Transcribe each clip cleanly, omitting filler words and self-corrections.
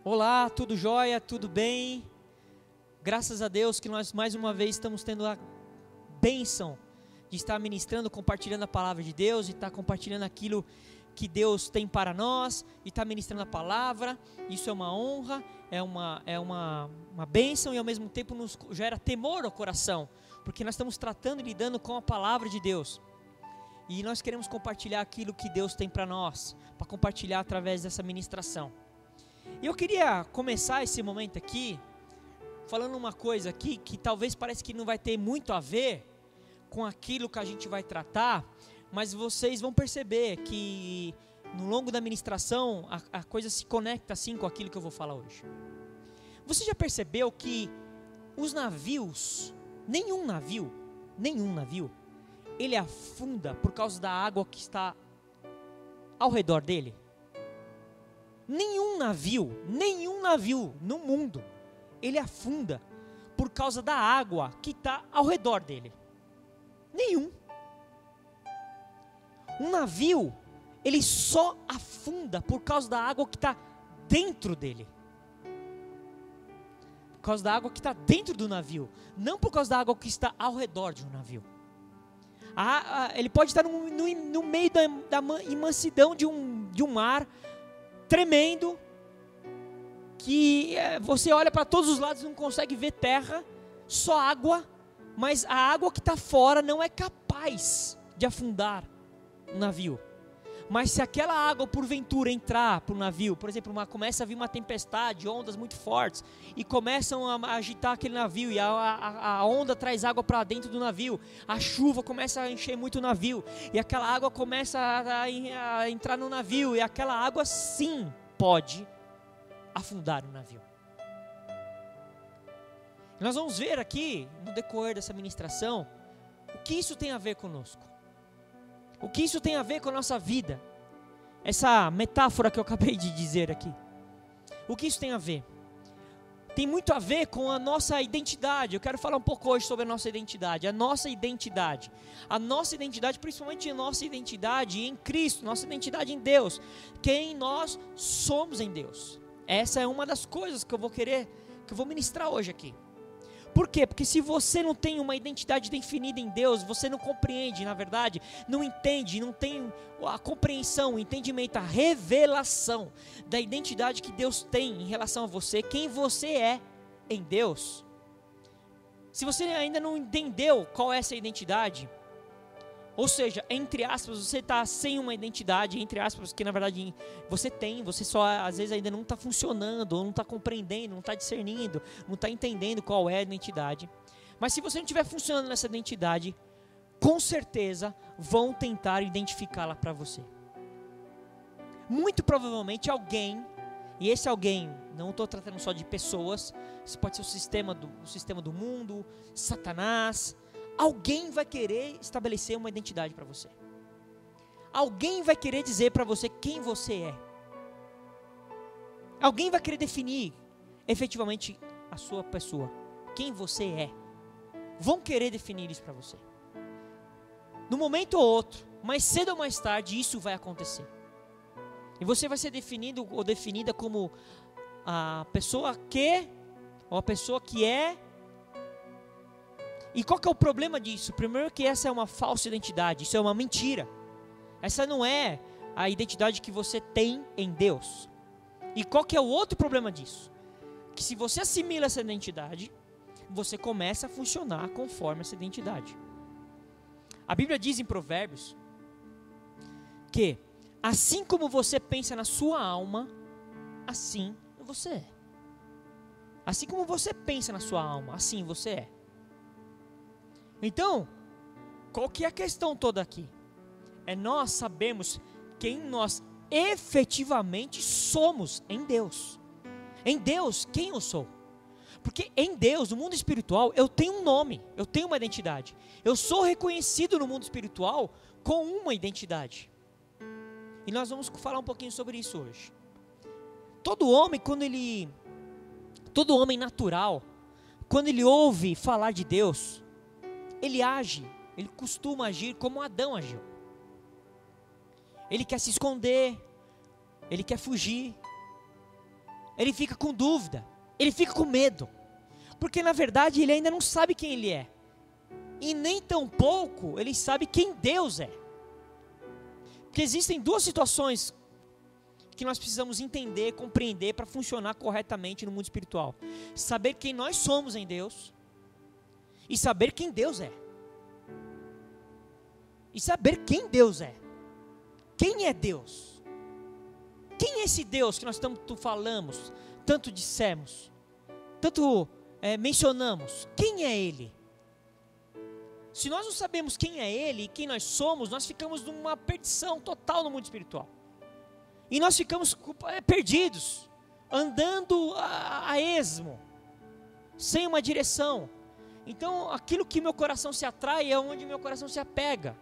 Olá, tudo jóia? Tudo bem? Graças a Deus que nós mais uma vez estamos tendo a bênção de estar ministrando, compartilhando a palavra de Deus, de estar compartilhando aquilo que Deus tem para nós, e estar ministrando a palavra. Isso é uma honra, é uma bênção, e ao mesmo tempo nos gera temor ao coração, porque nós estamos tratando e lidando com a palavra de Deus. E nós queremos compartilhar aquilo que Deus tem para nós, para compartilhar através dessa ministração. E eu queria começar esse momento aqui, falando uma coisa aqui, que talvez pareça que não vai ter muito a ver com aquilo que a gente vai tratar, mas vocês vão perceber que no longo da ministração, a coisa se conecta assim com aquilo que eu vou falar hoje. Você já percebeu que os navios, nenhum navio, ele afunda por causa da água que está ao redor dele? Nenhum navio no mundo, ele afunda por causa da água que está ao redor dele. Nenhum. Um navio, ele só afunda por causa da água que está dentro dele. Por causa da água que está dentro do navio, não por causa da água que está ao redor de um navio. Ele pode estar no meio da imensidão de um mar tremendo, que você olha para todos os lados e não consegue ver terra, só água, mas a água que está fora não é capaz de afundar um navio. Mas se aquela água porventura entrar para o navio, por exemplo, começa a vir uma tempestade, ondas muito fortes, e começam a agitar aquele navio, e a onda traz água para dentro do navio, a chuva começa a encher muito o navio, e aquela água começa a entrar no navio, e aquela água sim pode afundar o navio. Nós vamos ver aqui, no decorrer dessa ministração, o que isso tem a ver conosco. O que isso tem a ver com a nossa vida? Essa metáfora que eu acabei de dizer aqui. O que isso tem a ver? Tem muito a ver com a nossa identidade. Eu quero falar um pouco hoje sobre a nossa identidade. A nossa identidade, principalmente a nossa identidade em Cristo, nossa identidade em Deus. Quem nós somos em Deus. Essa é uma das coisas que eu vou ministrar hoje aqui. Por quê? Porque se você não tem uma identidade definida em Deus, você não compreende, na verdade, não entende, não tem a compreensão, o entendimento, a revelação da identidade que Deus tem em relação a você, quem você é em Deus. Se você ainda não entendeu qual é essa identidade, ou seja, entre aspas, você está sem uma identidade, entre aspas, que na verdade você tem, você só às vezes ainda não está funcionando, ou não está compreendendo, não está discernindo, não está entendendo qual é a identidade. Mas se você não estiver funcionando nessa identidade, com certeza vão tentar identificá-la para você. Muito provavelmente alguém, e esse alguém, não estou tratando só de pessoas, isso pode ser o sistema do mundo, Satanás. Alguém vai querer estabelecer uma identidade para você. Alguém vai querer dizer para você quem você é. Alguém vai querer definir efetivamente a sua pessoa, quem você é. Vão querer definir isso para você. No momento ou outro, mais cedo ou mais tarde, isso vai acontecer. E você vai ser definido ou definida como a pessoa que, ou a pessoa que é. E qual que é o problema disso? Primeiro que essa é uma falsa identidade, isso é uma mentira. Essa não é a identidade que você tem em Deus. E qual que é o outro problema disso? Que se você assimila essa identidade, você começa a funcionar conforme essa identidade. A Bíblia diz em Provérbios que assim como você pensa na sua alma, assim você é. Assim como você pensa na sua alma, assim você é. Então, qual que é a questão toda aqui? É nós sabermos quem nós efetivamente somos em Deus. Em Deus, quem eu sou? Porque em Deus, no mundo espiritual, eu tenho um nome, eu tenho uma identidade. Eu sou reconhecido no mundo espiritual com uma identidade. E nós vamos falar um pouquinho sobre isso hoje. Todo homem natural, quando ele ouve falar de Deus, ele costuma agir como Adão agiu. Ele quer se esconder, ele quer fugir, ele fica com dúvida, ele fica com medo, porque na verdade ele ainda não sabe quem ele é, e nem tampouco ele sabe quem Deus é. Porque existem duas situações que nós precisamos entender, compreender para funcionar corretamente no mundo espiritual: saber quem nós somos em Deus e saber quem Deus é. E saber quem Deus é. Quem é Deus? Quem é esse Deus que nós tanto falamos, tanto dissemos, tanto mencionamos? Quem é Ele? Se nós não sabemos quem é Ele e quem nós somos, nós ficamos numa perdição total no mundo espiritual. E nós ficamos perdidos, andando a esmo, sem uma direção. Então, aquilo que meu coração se atrai é onde meu coração se apega.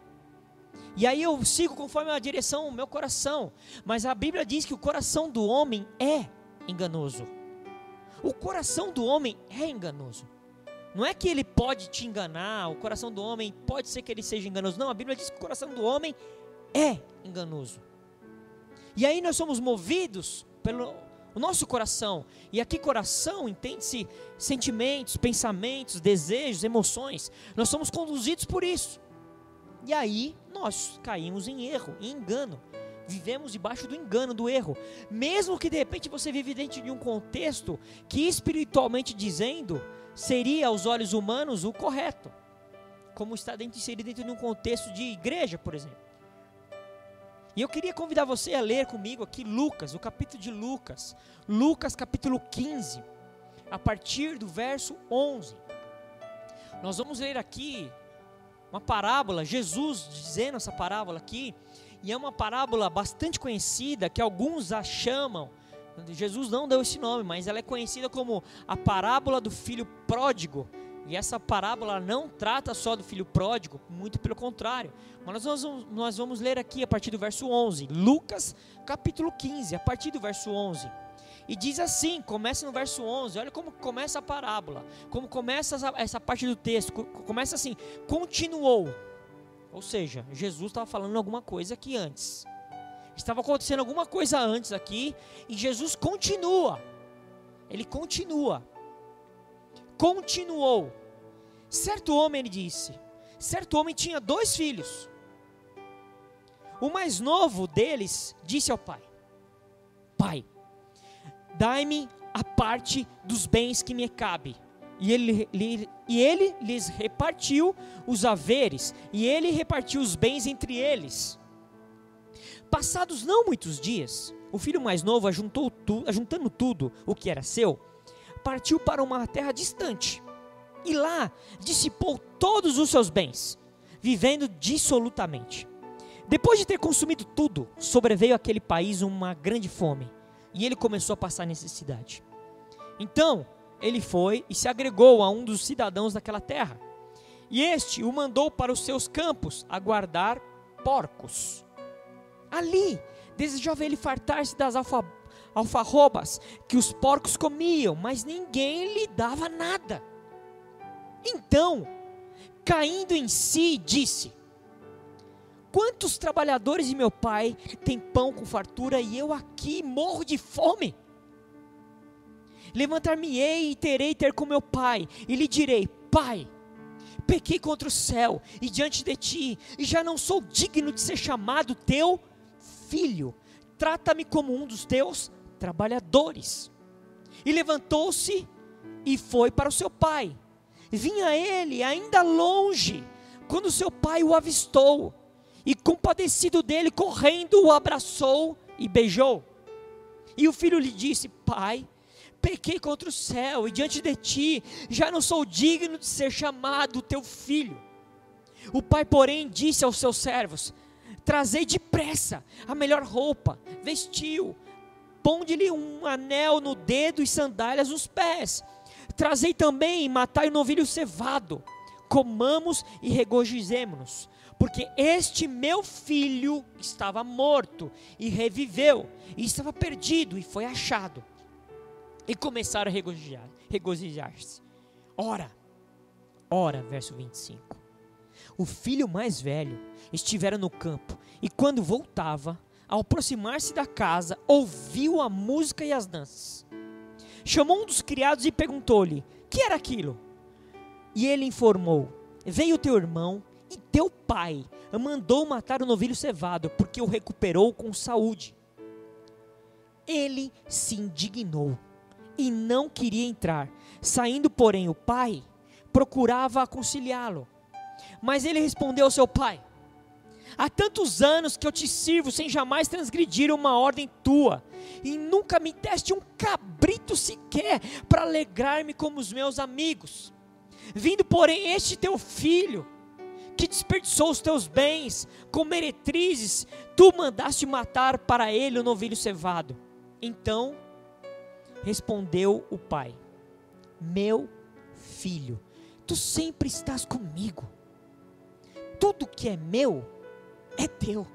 E aí eu sigo conforme a direção do meu coração. Mas a Bíblia diz que o coração do homem é enganoso. O coração do homem é enganoso. Não é que ele pode te enganar, o coração do homem pode ser que ele seja enganoso. Não, a Bíblia diz que o coração do homem é enganoso. E aí nós somos movidos pelo nosso coração. E aqui coração entende-se sentimentos, pensamentos, desejos, emoções. Nós somos conduzidos por isso. E aí nós caímos em erro, em engano. Vivemos debaixo do engano, do erro. Mesmo que de repente você vive dentro de um contexto que espiritualmente dizendo seria aos olhos humanos o correto. Como está inserido dentro de um contexto de igreja, por exemplo. E eu queria convidar você a ler comigo aqui Lucas, o capítulo de Lucas. Lucas capítulo 15, a partir do verso 11. Nós vamos ler aqui uma parábola, Jesus dizendo essa parábola aqui, e é uma parábola bastante conhecida, que alguns a chamam, Jesus não deu esse nome, mas ela é conhecida como a parábola do filho pródigo. E essa parábola não trata só do filho pródigo, muito pelo contrário. Mas nós vamos ler aqui a partir do verso 11, Lucas capítulo 15, a partir do verso 11. E diz assim, começa no verso 11, olha como começa a parábola, como começa essa parte do texto, começa assim: continuou. Ou seja, Jesus estava falando alguma coisa aqui antes. Estava acontecendo alguma coisa antes aqui, e Jesus continua. Ele continua. Continuou. Certo homem, ele disse, certo homem tinha 2 filhos. O mais novo deles disse ao pai: Pai, dai-me a parte dos bens que me cabe. E ele lhes repartiu os haveres, e ele repartiu os bens entre eles. Passados não muitos dias, o filho mais novo, ajuntando tudo o que era seu, partiu para uma terra distante, e lá dissipou todos os seus bens, vivendo dissolutamente. Depois de ter consumido tudo, sobreveio àquele país uma grande fome, e ele começou a passar necessidade. Então ele foi e se agregou a um dos cidadãos daquela terra, e este o mandou para os seus campos a guardar porcos. Ali desejava ele fartar-se das alfarrobas que os porcos comiam, mas ninguém lhe dava nada. Então, caindo em si, disse: Quantos trabalhadores de meu pai têm pão com fartura e eu aqui morro de fome? Levantar-me-ei e terei ter com meu pai, e lhe direi: Pai, pequei contra o céu e diante de ti, e já não sou digno de ser chamado teu filho. Trata-me como um dos teus trabalhadores. E levantou-se e foi para o seu pai. Vinha ele ainda longe, quando seu pai o avistou, e compadecido dele, correndo, o abraçou e beijou. E o filho lhe disse: Pai, pequei contra o céu e diante de ti, já não sou digno de ser chamado teu filho. O pai, porém, disse aos seus servos: Trazei depressa a melhor roupa, vestiu, ponde-lhe um anel no dedo e sandálias nos pés. Trazei também e matai o novilho cevado, comamos e regozijemo-nos, porque este meu filho estava morto e reviveu, e estava perdido e foi achado. E começaram a regozijar-se. Ora, verso 25. O filho mais velho estivera no campo, e quando voltava, ao aproximar-se da casa, ouviu a música e as danças. chamou um dos criados e perguntou-lhe: que era aquilo? E ele informou: veio teu irmão e teu pai mandou matar o novilho cevado, porque o recuperou com saúde. Ele se indignou e não queria entrar. Saindo, porém, o pai procurava aconselhá-lo. Mas ele respondeu ao seu pai: há tantos anos que eu te sirvo sem jamais transgredir uma ordem tua, e nunca me deste um cabrito sequer para alegrar-me como os meus amigos. Vindo, porém, este teu filho, que desperdiçou os teus bens com meretrizes, tu mandaste matar para ele o novilho cevado. Então respondeu o pai: meu filho, tu sempre estás comigo, tudo que é meu é teu.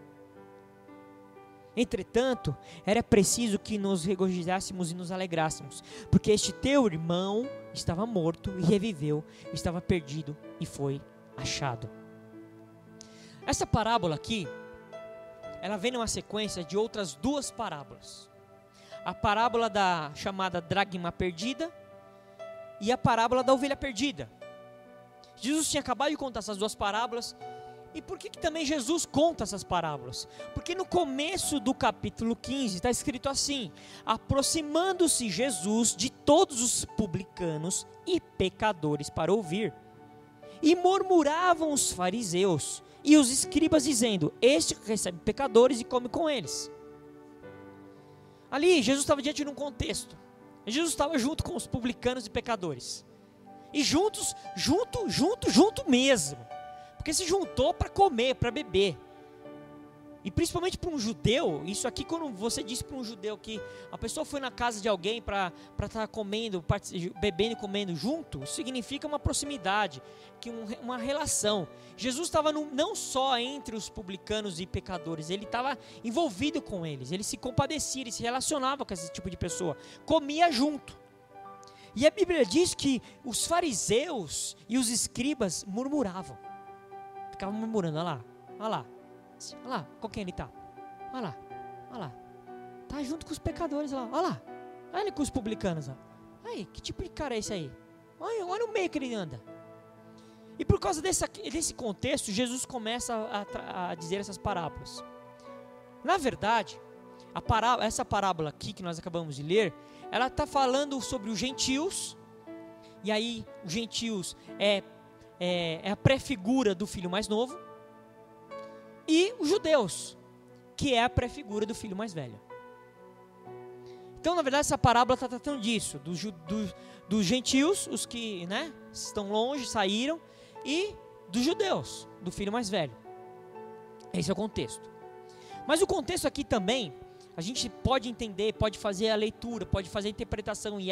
Entretanto, era preciso que nos regozijássemos e nos alegrássemos, porque este teu irmão estava morto e reviveu, estava perdido e foi achado. Essa parábola aqui, ela vem numa sequência de outras duas parábolas. A parábola da chamada dracma perdida e a parábola da ovelha perdida. Jesus tinha acabado de contar essas duas parábolas. E por que também Jesus conta essas parábolas? Porque no começo do capítulo 15 está escrito assim: aproximando-se Jesus de todos os publicanos e pecadores para ouvir, e murmuravam os fariseus e os escribas dizendo: este recebe pecadores e come com eles. Ali Jesus estava diante de um contexto. Jesus estava junto com os publicanos e pecadores. E junto mesmo. Porque se juntou para comer, para beber. E principalmente para um judeu, isso aqui quando você diz para um judeu que a pessoa foi na casa de alguém para estar comendo, bebendo e comendo junto, isso significa uma proximidade, uma relação. Jesus estava não só entre os publicanos e pecadores, ele estava envolvido com eles, ele se compadecia, ele se relacionava com esse tipo de pessoa, comia junto. E a Bíblia diz que os fariseus e os escribas murmuravam, ficavam murmurando: olha lá, com quem ele está? Olha lá, está junto com os pecadores lá, olha ele com os publicanos lá. Aí, que tipo de cara é esse aí? Olha o meio que ele anda. E por causa desse contexto, Jesus começa a dizer essas parábolas. Na verdade, essa parábola aqui que nós acabamos de ler, ela está falando sobre os gentios, e aí os gentios é a pré-figura do filho mais novo, e os judeus, que é a pré-figura do filho mais velho. Então, na verdade, essa parábola está tratando disso, dos gentios, os que estão longe, saíram, e dos judeus, do filho mais velho. Esse é o contexto. Mas o contexto aqui também, a gente pode entender, pode fazer a leitura, pode fazer a interpretação e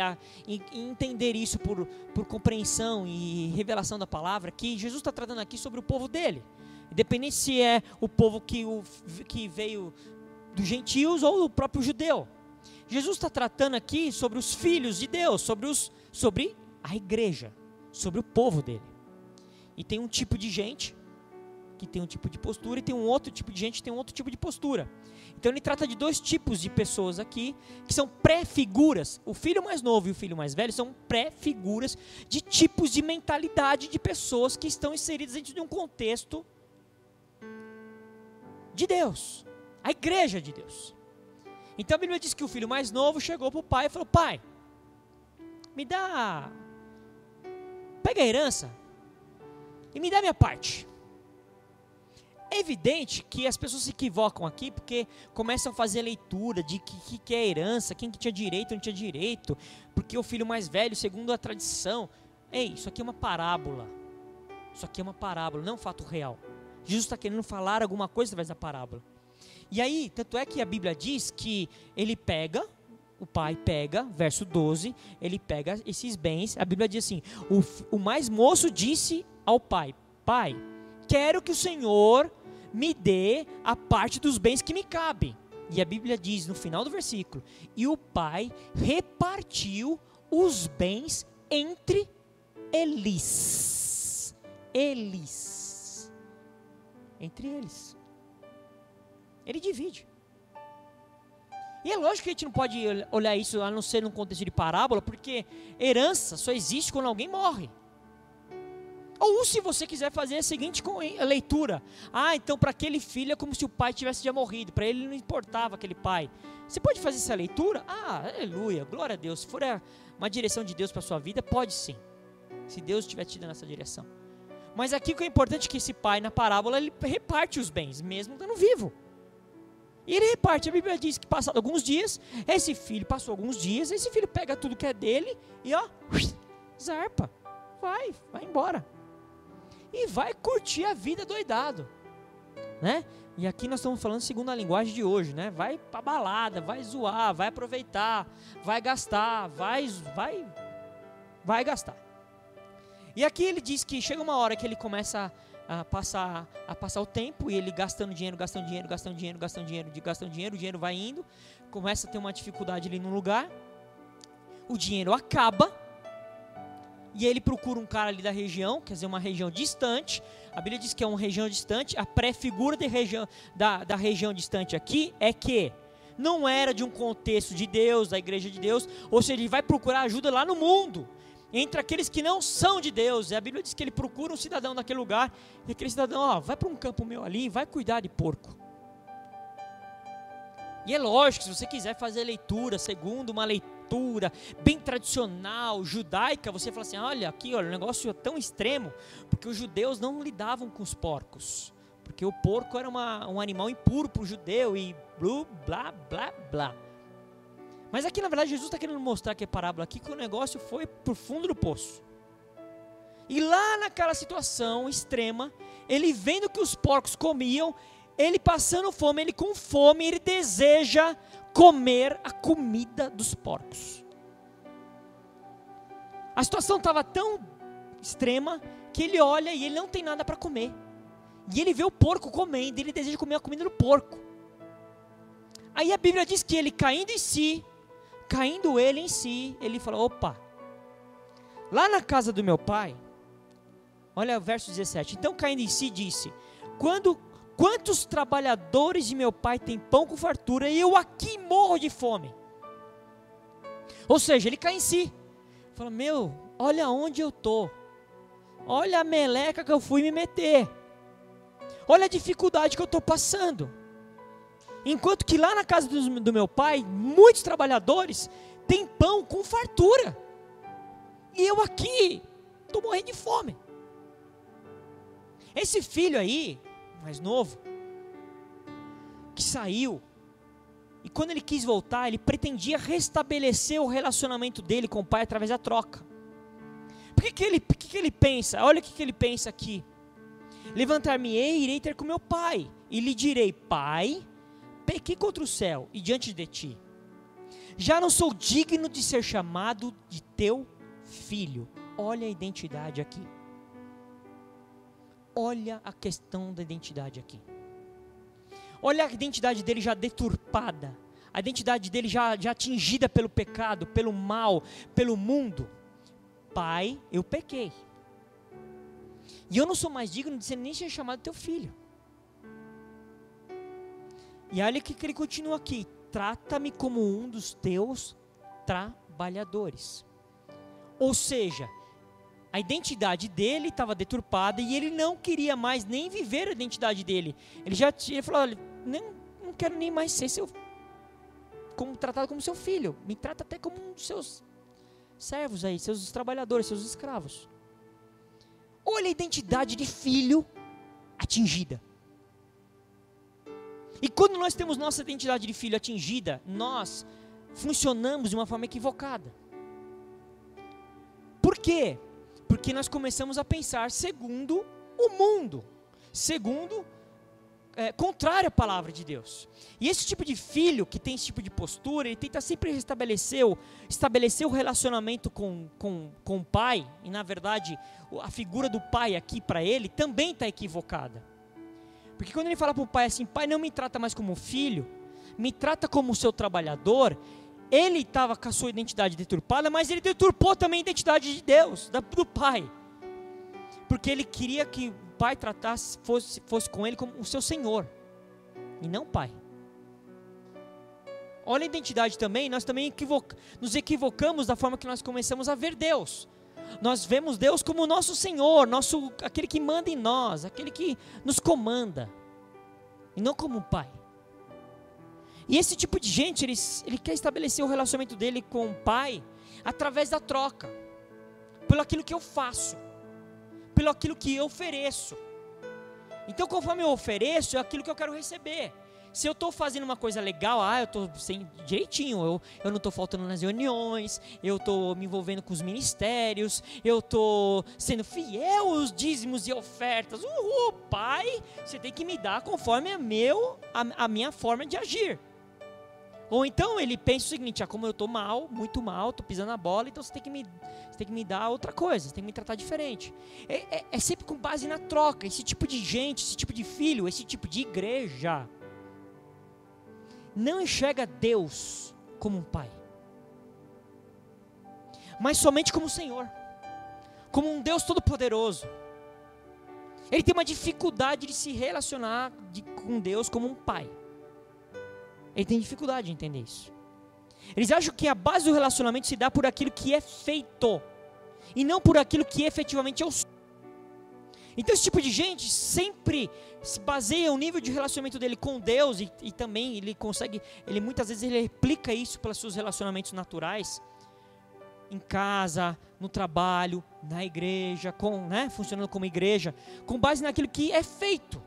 entender isso por compreensão e revelação da palavra, que Jesus está tratando aqui sobre o povo dele. Independente se é o povo que veio dos gentios ou o próprio judeu. Jesus está tratando aqui sobre os filhos de Deus, sobre a igreja, sobre o povo dele. E tem um tipo de gente que tem um tipo de postura, e tem um outro tipo de gente que tem um outro tipo de postura. Então ele trata de dois tipos de pessoas aqui, que são pré-figuras. O filho mais novo e o filho mais velho são pré-figuras de tipos de mentalidade de pessoas que estão inseridas dentro de um contexto de Deus, a igreja de Deus. Então a Bíblia diz que o filho mais novo chegou para o pai e falou: pai, pega a herança e me dá a minha parte. É evidente que as pessoas se equivocam aqui, porque começam a fazer a leitura de que é herança, quem que tinha direito ou não tinha direito, porque o filho mais velho, segundo a tradição. Ei, isso aqui é uma parábola. Isso aqui é uma parábola, não é um fato real. Jesus está querendo falar alguma coisa através da parábola. E aí, tanto é que a Bíblia diz que o pai pega, verso 12, ele pega esses bens. A Bíblia diz assim: o mais moço disse ao pai: pai, quero que o Senhor me dê a parte dos bens que me cabe. E a Bíblia diz no final do versículo: e o pai repartiu os bens entre eles. Entre eles. Ele divide. E é lógico que a gente não pode olhar isso a não ser num contexto de parábola, porque herança só existe quando alguém morre. Ou se você quiser fazer a seguinte leitura: então para aquele filho é como se o pai tivesse já morrido, para ele não importava aquele pai. Você pode fazer essa leitura? Aleluia, glória a Deus. Se for uma direção de Deus para a sua vida, pode sim, se Deus estiver te dando essa direção. Mas aqui o que é importante é que esse pai na parábola, ele reparte os bens, mesmo estando vivo. E ele reparte, a Bíblia diz que passado alguns dias, esse filho pega tudo que é dele e zarpa, vai embora. E vai curtir a vida doidado, né? E aqui nós estamos falando segundo a linguagem de hoje, né? Vai pra balada, vai zoar, vai aproveitar, vai gastar, vai gastar. E aqui ele diz que chega uma hora que ele começa a passar o tempo, e ele gastando dinheiro, o dinheiro vai indo, começa a ter uma dificuldade ali num lugar, o dinheiro acaba, e ele procura um cara ali da região, quer dizer, uma região distante. A Bíblia diz que é uma região distante. A pré-figura da região distante aqui é que não era de um contexto de Deus, da igreja de Deus, ou seja, ele vai procurar ajuda lá no mundo, entre aqueles que não são de Deus. E a Bíblia diz que ele procura um cidadão naquele lugar, e aquele cidadão, vai para um campo meu ali, vai cuidar de porco. E é lógico, se você quiser fazer leitura, segundo uma leitura bem tradicional, judaica, você fala assim, olha, o negócio é tão extremo, porque os judeus não lidavam com os porcos, porque o porco era um animal impuro para o judeu, e blá, blá, blá. Mas aqui na verdade Jesus está querendo mostrar que é parábola aqui, que o negócio foi para o fundo do poço. E lá naquela situação extrema, ele vendo que os porcos comiam, ele passando fome, ele com fome, ele deseja comer a comida dos porcos. A situação estava tão extrema que ele olha e ele não tem nada para comer. E ele vê o porco comendo, e ele deseja comer a comida do porco. Aí a Bíblia diz que ele caindo ele em si, ele fala, opa, lá na casa do meu pai, olha o verso 17, então caindo em si disse, quantos trabalhadores de meu pai têm pão com fartura e eu aqui morro de fome? Ou seja, ele cai em si, fala, olha onde eu estou, olha a meleca que eu fui me meter, olha a dificuldade que eu estou passando. Enquanto que lá na casa do meu pai, muitos trabalhadores têm pão com fartura, e eu aqui estou morrendo de fome. Esse filho aí, mais novo, que saiu, e quando ele quis voltar, ele pretendia restabelecer o relacionamento dele com o pai através da troca. Por que ele pensa? Olha o que ele pensa aqui. Levantar-me-ei e irei ter com meu pai, e lhe direi, pai, pequei contra o céu e diante de ti, já não sou digno de ser chamado de teu filho. Olha a identidade aqui. Olha a questão da identidade aqui. Olha a identidade dele já deturpada, a identidade dele já atingida pelo pecado, pelo mal, pelo mundo. Pai, eu pequei, e eu não sou mais digno de ser nem ser chamado teu filho. E olha o que ele continua aqui, trata-me como um dos teus trabalhadores. Ou seja, a identidade dele estava deturpada e ele não queria mais nem viver a identidade dele. Ele falou, olha, não quero nem mais ser tratado como seu filho, me trata até como um dos seus servos aí, seus trabalhadores, seus escravos. Olha a identidade de filho atingida. E quando nós temos nossa identidade de filho atingida, nós funcionamos de uma forma equivocada. Por quê? Porque nós começamos a pensar segundo o mundo, contrário à palavra de Deus. E esse tipo de filho que tem esse tipo de postura, ele tenta sempre estabelecer o relacionamento com o pai, e na verdade a figura do pai aqui para ele também está equivocada. Porque quando ele fala para o pai assim, pai, não me trata mais como filho, me trata como seu trabalhador, ele estava com a sua identidade deturpada, mas ele deturpou também a identidade de Deus, do pai. Porque ele queria que o pai tratasse, fosse com ele como o seu senhor, e não pai. olha a identidade também, nós também nos equivocamos da forma que nós começamos a ver Deus. Nós vemos Deus como o nosso Senhor, aquele que manda em nós, aquele que nos comanda, e não como um pai. E esse tipo de gente, ele quer estabelecer o relacionamento dele com o pai através da troca, pelo aquilo que eu faço, pelo aquilo que eu ofereço. Então, conforme eu ofereço, é aquilo que eu quero receber. Se eu estou fazendo uma coisa legal, eu estou direitinho, eu não estou faltando nas reuniões, eu estou me envolvendo com os ministérios, eu estou sendo fiel aos dízimos e ofertas. Pai, você tem que me dar conforme a minha forma de agir. Ou então ele pensa o seguinte, como eu estou mal, muito mal, estou pisando na bola, então você tem que me dar outra coisa, você tem que me tratar diferente. É sempre com base na troca. Esse tipo de gente, esse tipo de filho, esse tipo de igreja não enxerga Deus como um pai, mas somente como um Senhor, como um Deus todo-poderoso. Ele tem uma dificuldade de se relacionar com Deus como um pai. Ele tem dificuldade de entender isso. Eles acham que a base do relacionamento se dá por aquilo que é feito, e não por aquilo que efetivamente eu sou. Então esse tipo de gente sempre se baseia o nível de relacionamento dele com Deus, e também ele muitas vezes ele replica isso pelos seus relacionamentos naturais, em casa, no trabalho, na igreja, funcionando como igreja, com base naquilo que é feito.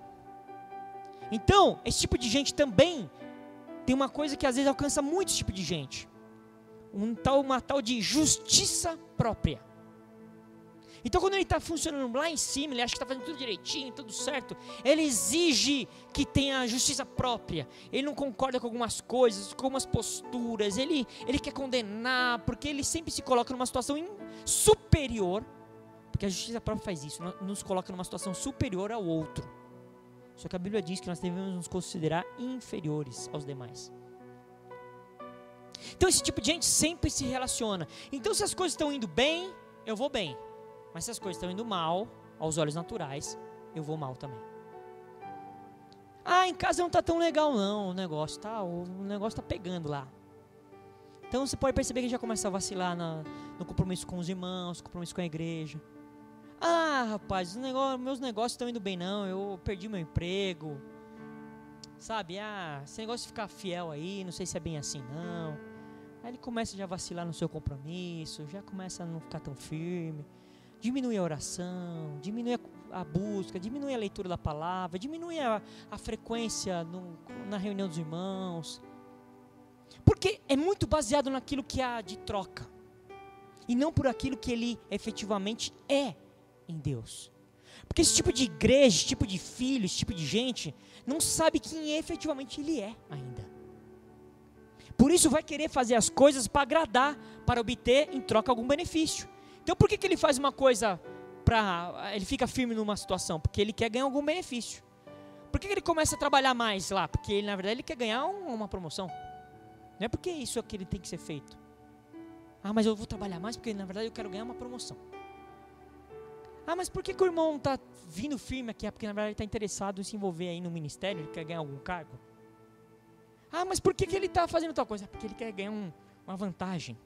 Então, esse tipo de gente também tem uma coisa que às vezes alcança muito esse tipo de gente, uma tal de justiça própria. Então quando ele está funcionando lá em cima, ele acha que está fazendo tudo direitinho, tudo certo, ele exige que tenha justiça própria, ele não concorda com algumas coisas, com algumas posturas, ele quer condenar, porque ele sempre se coloca numa situação superior, porque a justiça própria faz isso, nos coloca numa situação superior ao outro. Só que a Bíblia diz que nós devemos nos considerar inferiores aos demais. Então esse tipo de gente sempre se relaciona. Então se as coisas estão indo bem, eu vou bem. Mas se as coisas estão indo mal, aos olhos naturais, eu vou mal também. Em casa não está tão legal não, o negócio está pegando lá. Então você pode perceber que já começa a vacilar no compromisso com os irmãos, compromisso com a igreja. Rapaz, meus negócios estão indo bem não, eu perdi meu emprego. Sabe, esse negócio de ficar fiel aí, não sei se é bem assim não. Aí ele começa já a vacilar no seu compromisso, já começa a não ficar tão firme. Diminui a oração, diminui a busca, diminui a leitura da palavra, diminui a frequência na reunião dos irmãos. Porque é muito baseado naquilo que há de troca, e não por aquilo que ele efetivamente é em Deus. Porque esse tipo de igreja, esse tipo de filho, esse tipo de gente, não sabe quem efetivamente ele é ainda. Por isso vai querer fazer as coisas para agradar, para obter em troca algum benefício. Então por que ele faz uma coisa ele fica firme numa situação? Porque ele quer ganhar algum benefício. Por que ele começa a trabalhar mais lá? Porque na verdade ele quer ganhar uma promoção. Não é porque isso é que ele tem que ser feito. Mas eu vou trabalhar mais porque na verdade eu quero ganhar uma promoção. Mas por que o irmão está vindo firme aqui? Porque na verdade ele está interessado em se envolver aí no ministério, ele quer ganhar algum cargo. Mas por que ele está fazendo tal coisa? Porque ele quer ganhar uma vantagem.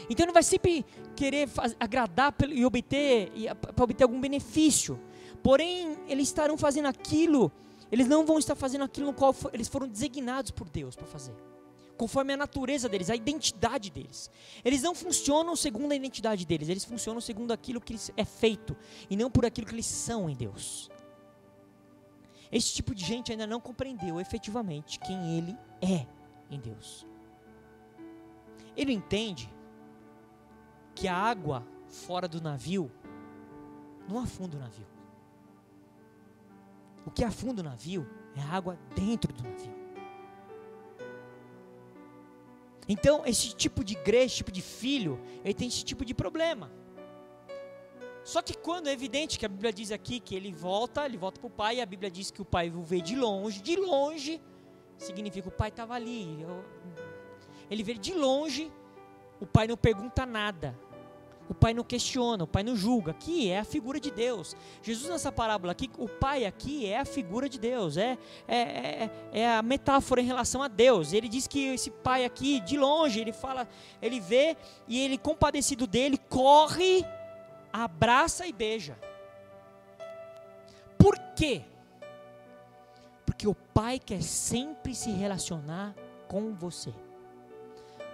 Então ele vai sempre querer agradar e obter algum benefício. Porém, eles estarão fazendo aquilo, eles não vão estar fazendo aquilo no qual eles foram designados por Deus para fazer, conforme a natureza deles, a identidade deles. Eles não funcionam segundo a identidade deles, eles funcionam segundo aquilo que é feito, e não por aquilo que eles são em Deus. Esse tipo de gente ainda não compreendeu efetivamente quem ele é em Deus. Ele entende que a água fora do navio não afunda o navio. O que afunda o navio é a água dentro do navio. Então, esse tipo de igreja, esse tipo de filho, ele tem esse tipo de problema. Só que quando é evidente que a Bíblia diz aqui que ele volta para o pai, e a Bíblia diz que o pai o vê de longe significa que o pai estava ali. Ele vê de longe, o pai não pergunta nada. O pai não questiona, o pai não julga. Aqui é a figura de Deus. Jesus nessa parábola aqui, o pai aqui é a figura de Deus. É a metáfora em relação a Deus. Ele diz que esse pai aqui, de longe, ele fala, ele vê e ele, compadecido dele, corre, abraça e beija. Por quê? Porque o pai quer sempre se relacionar com você.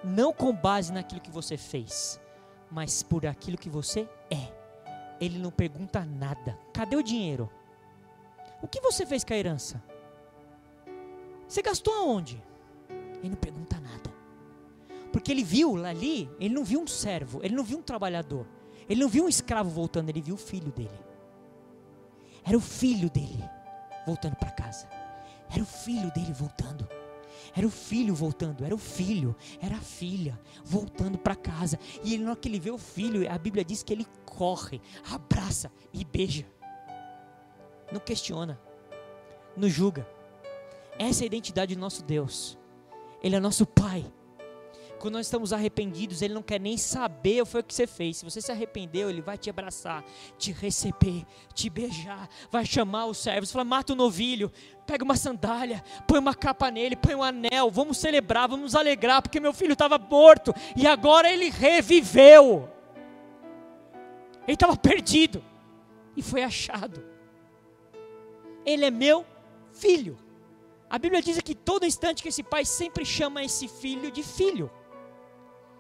Não com base naquilo que você fez, mas por aquilo que você é. Ele não pergunta nada. Cadê o dinheiro? O que você fez com a herança? Você gastou aonde? Ele não pergunta nada. Porque ele viu ali, ele não viu um servo, ele não viu um trabalhador, ele não viu um escravo voltando, ele viu o filho dele. Era o filho dele voltando para casa. Era o filho dele voltando. Era o filho voltando, era o filho, era a filha voltando para casa. E ele, na hora que ele vê o filho, a Bíblia diz que ele corre, abraça e beija. Não questiona, não julga. Essa é a identidade do nosso Deus. Ele é nosso Pai. Quando nós estamos arrependidos, Ele não quer nem saber o que você fez. Se você se arrependeu, Ele vai te abraçar, te receber, te beijar, vai chamar os servos, fala, mata o novilho, pega uma sandália, põe uma capa nele, põe um anel, vamos celebrar, vamos nos alegrar, porque meu filho estava morto, e agora ele reviveu. Ele estava perdido, e foi achado. Ele é meu filho. A Bíblia diz que todo instante que esse pai sempre chama esse filho de filho.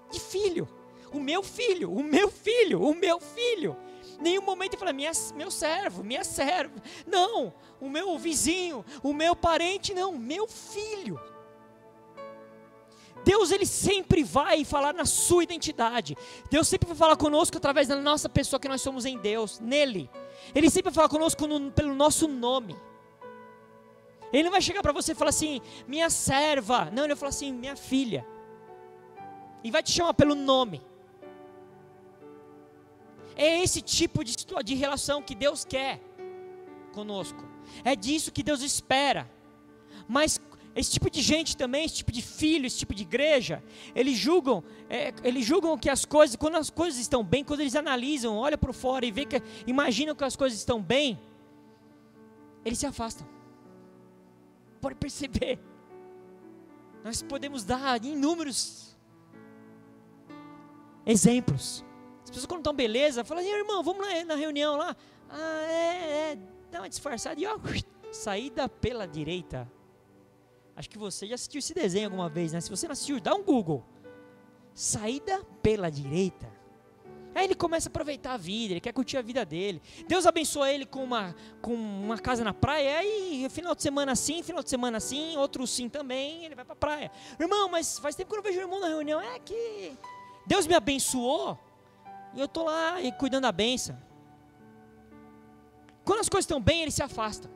De filho, o meu filho, o meu filho, o meu filho. Nenhum momento ele fala, meu servo, minha serva. Não, o meu vizinho, o meu parente, não, meu filho. Deus, ele sempre vai falar na sua identidade. Deus sempre vai falar conosco através da nossa pessoa que nós somos em Deus, nele. Ele sempre vai falar conosco pelo nosso nome. Ele não vai chegar para você e falar assim, minha serva. Não, ele vai falar assim, minha filha. E vai te chamar pelo nome. É esse tipo de relação que Deus quer conosco. É disso que Deus espera. Mas esse tipo de gente também, esse tipo de filho, esse tipo de igreja, eles julgam que as coisas, quando as coisas estão bem, quando eles analisam, olham para fora e imaginam que as coisas estão bem, eles se afastam. Pode perceber. Nós podemos dar inúmeros exemplos. As pessoas quando estão beleza, falam, irmão, vamos lá na reunião lá. Dá uma disfarçada e ó, saída pela direita. Acho que você já assistiu esse desenho alguma vez, né? Se você não assistiu, dá um Google. Saída pela direita. Aí ele começa a aproveitar a vida, ele quer curtir a vida dele. Deus abençoa ele com uma casa na praia, aí final de semana assim, outro sim também, ele vai para a praia. Irmão, mas faz tempo que eu não vejo o irmão na reunião. É que Deus me abençoou e eu estou lá cuidando da bênção. Quando as coisas estão bem, ele se afasta.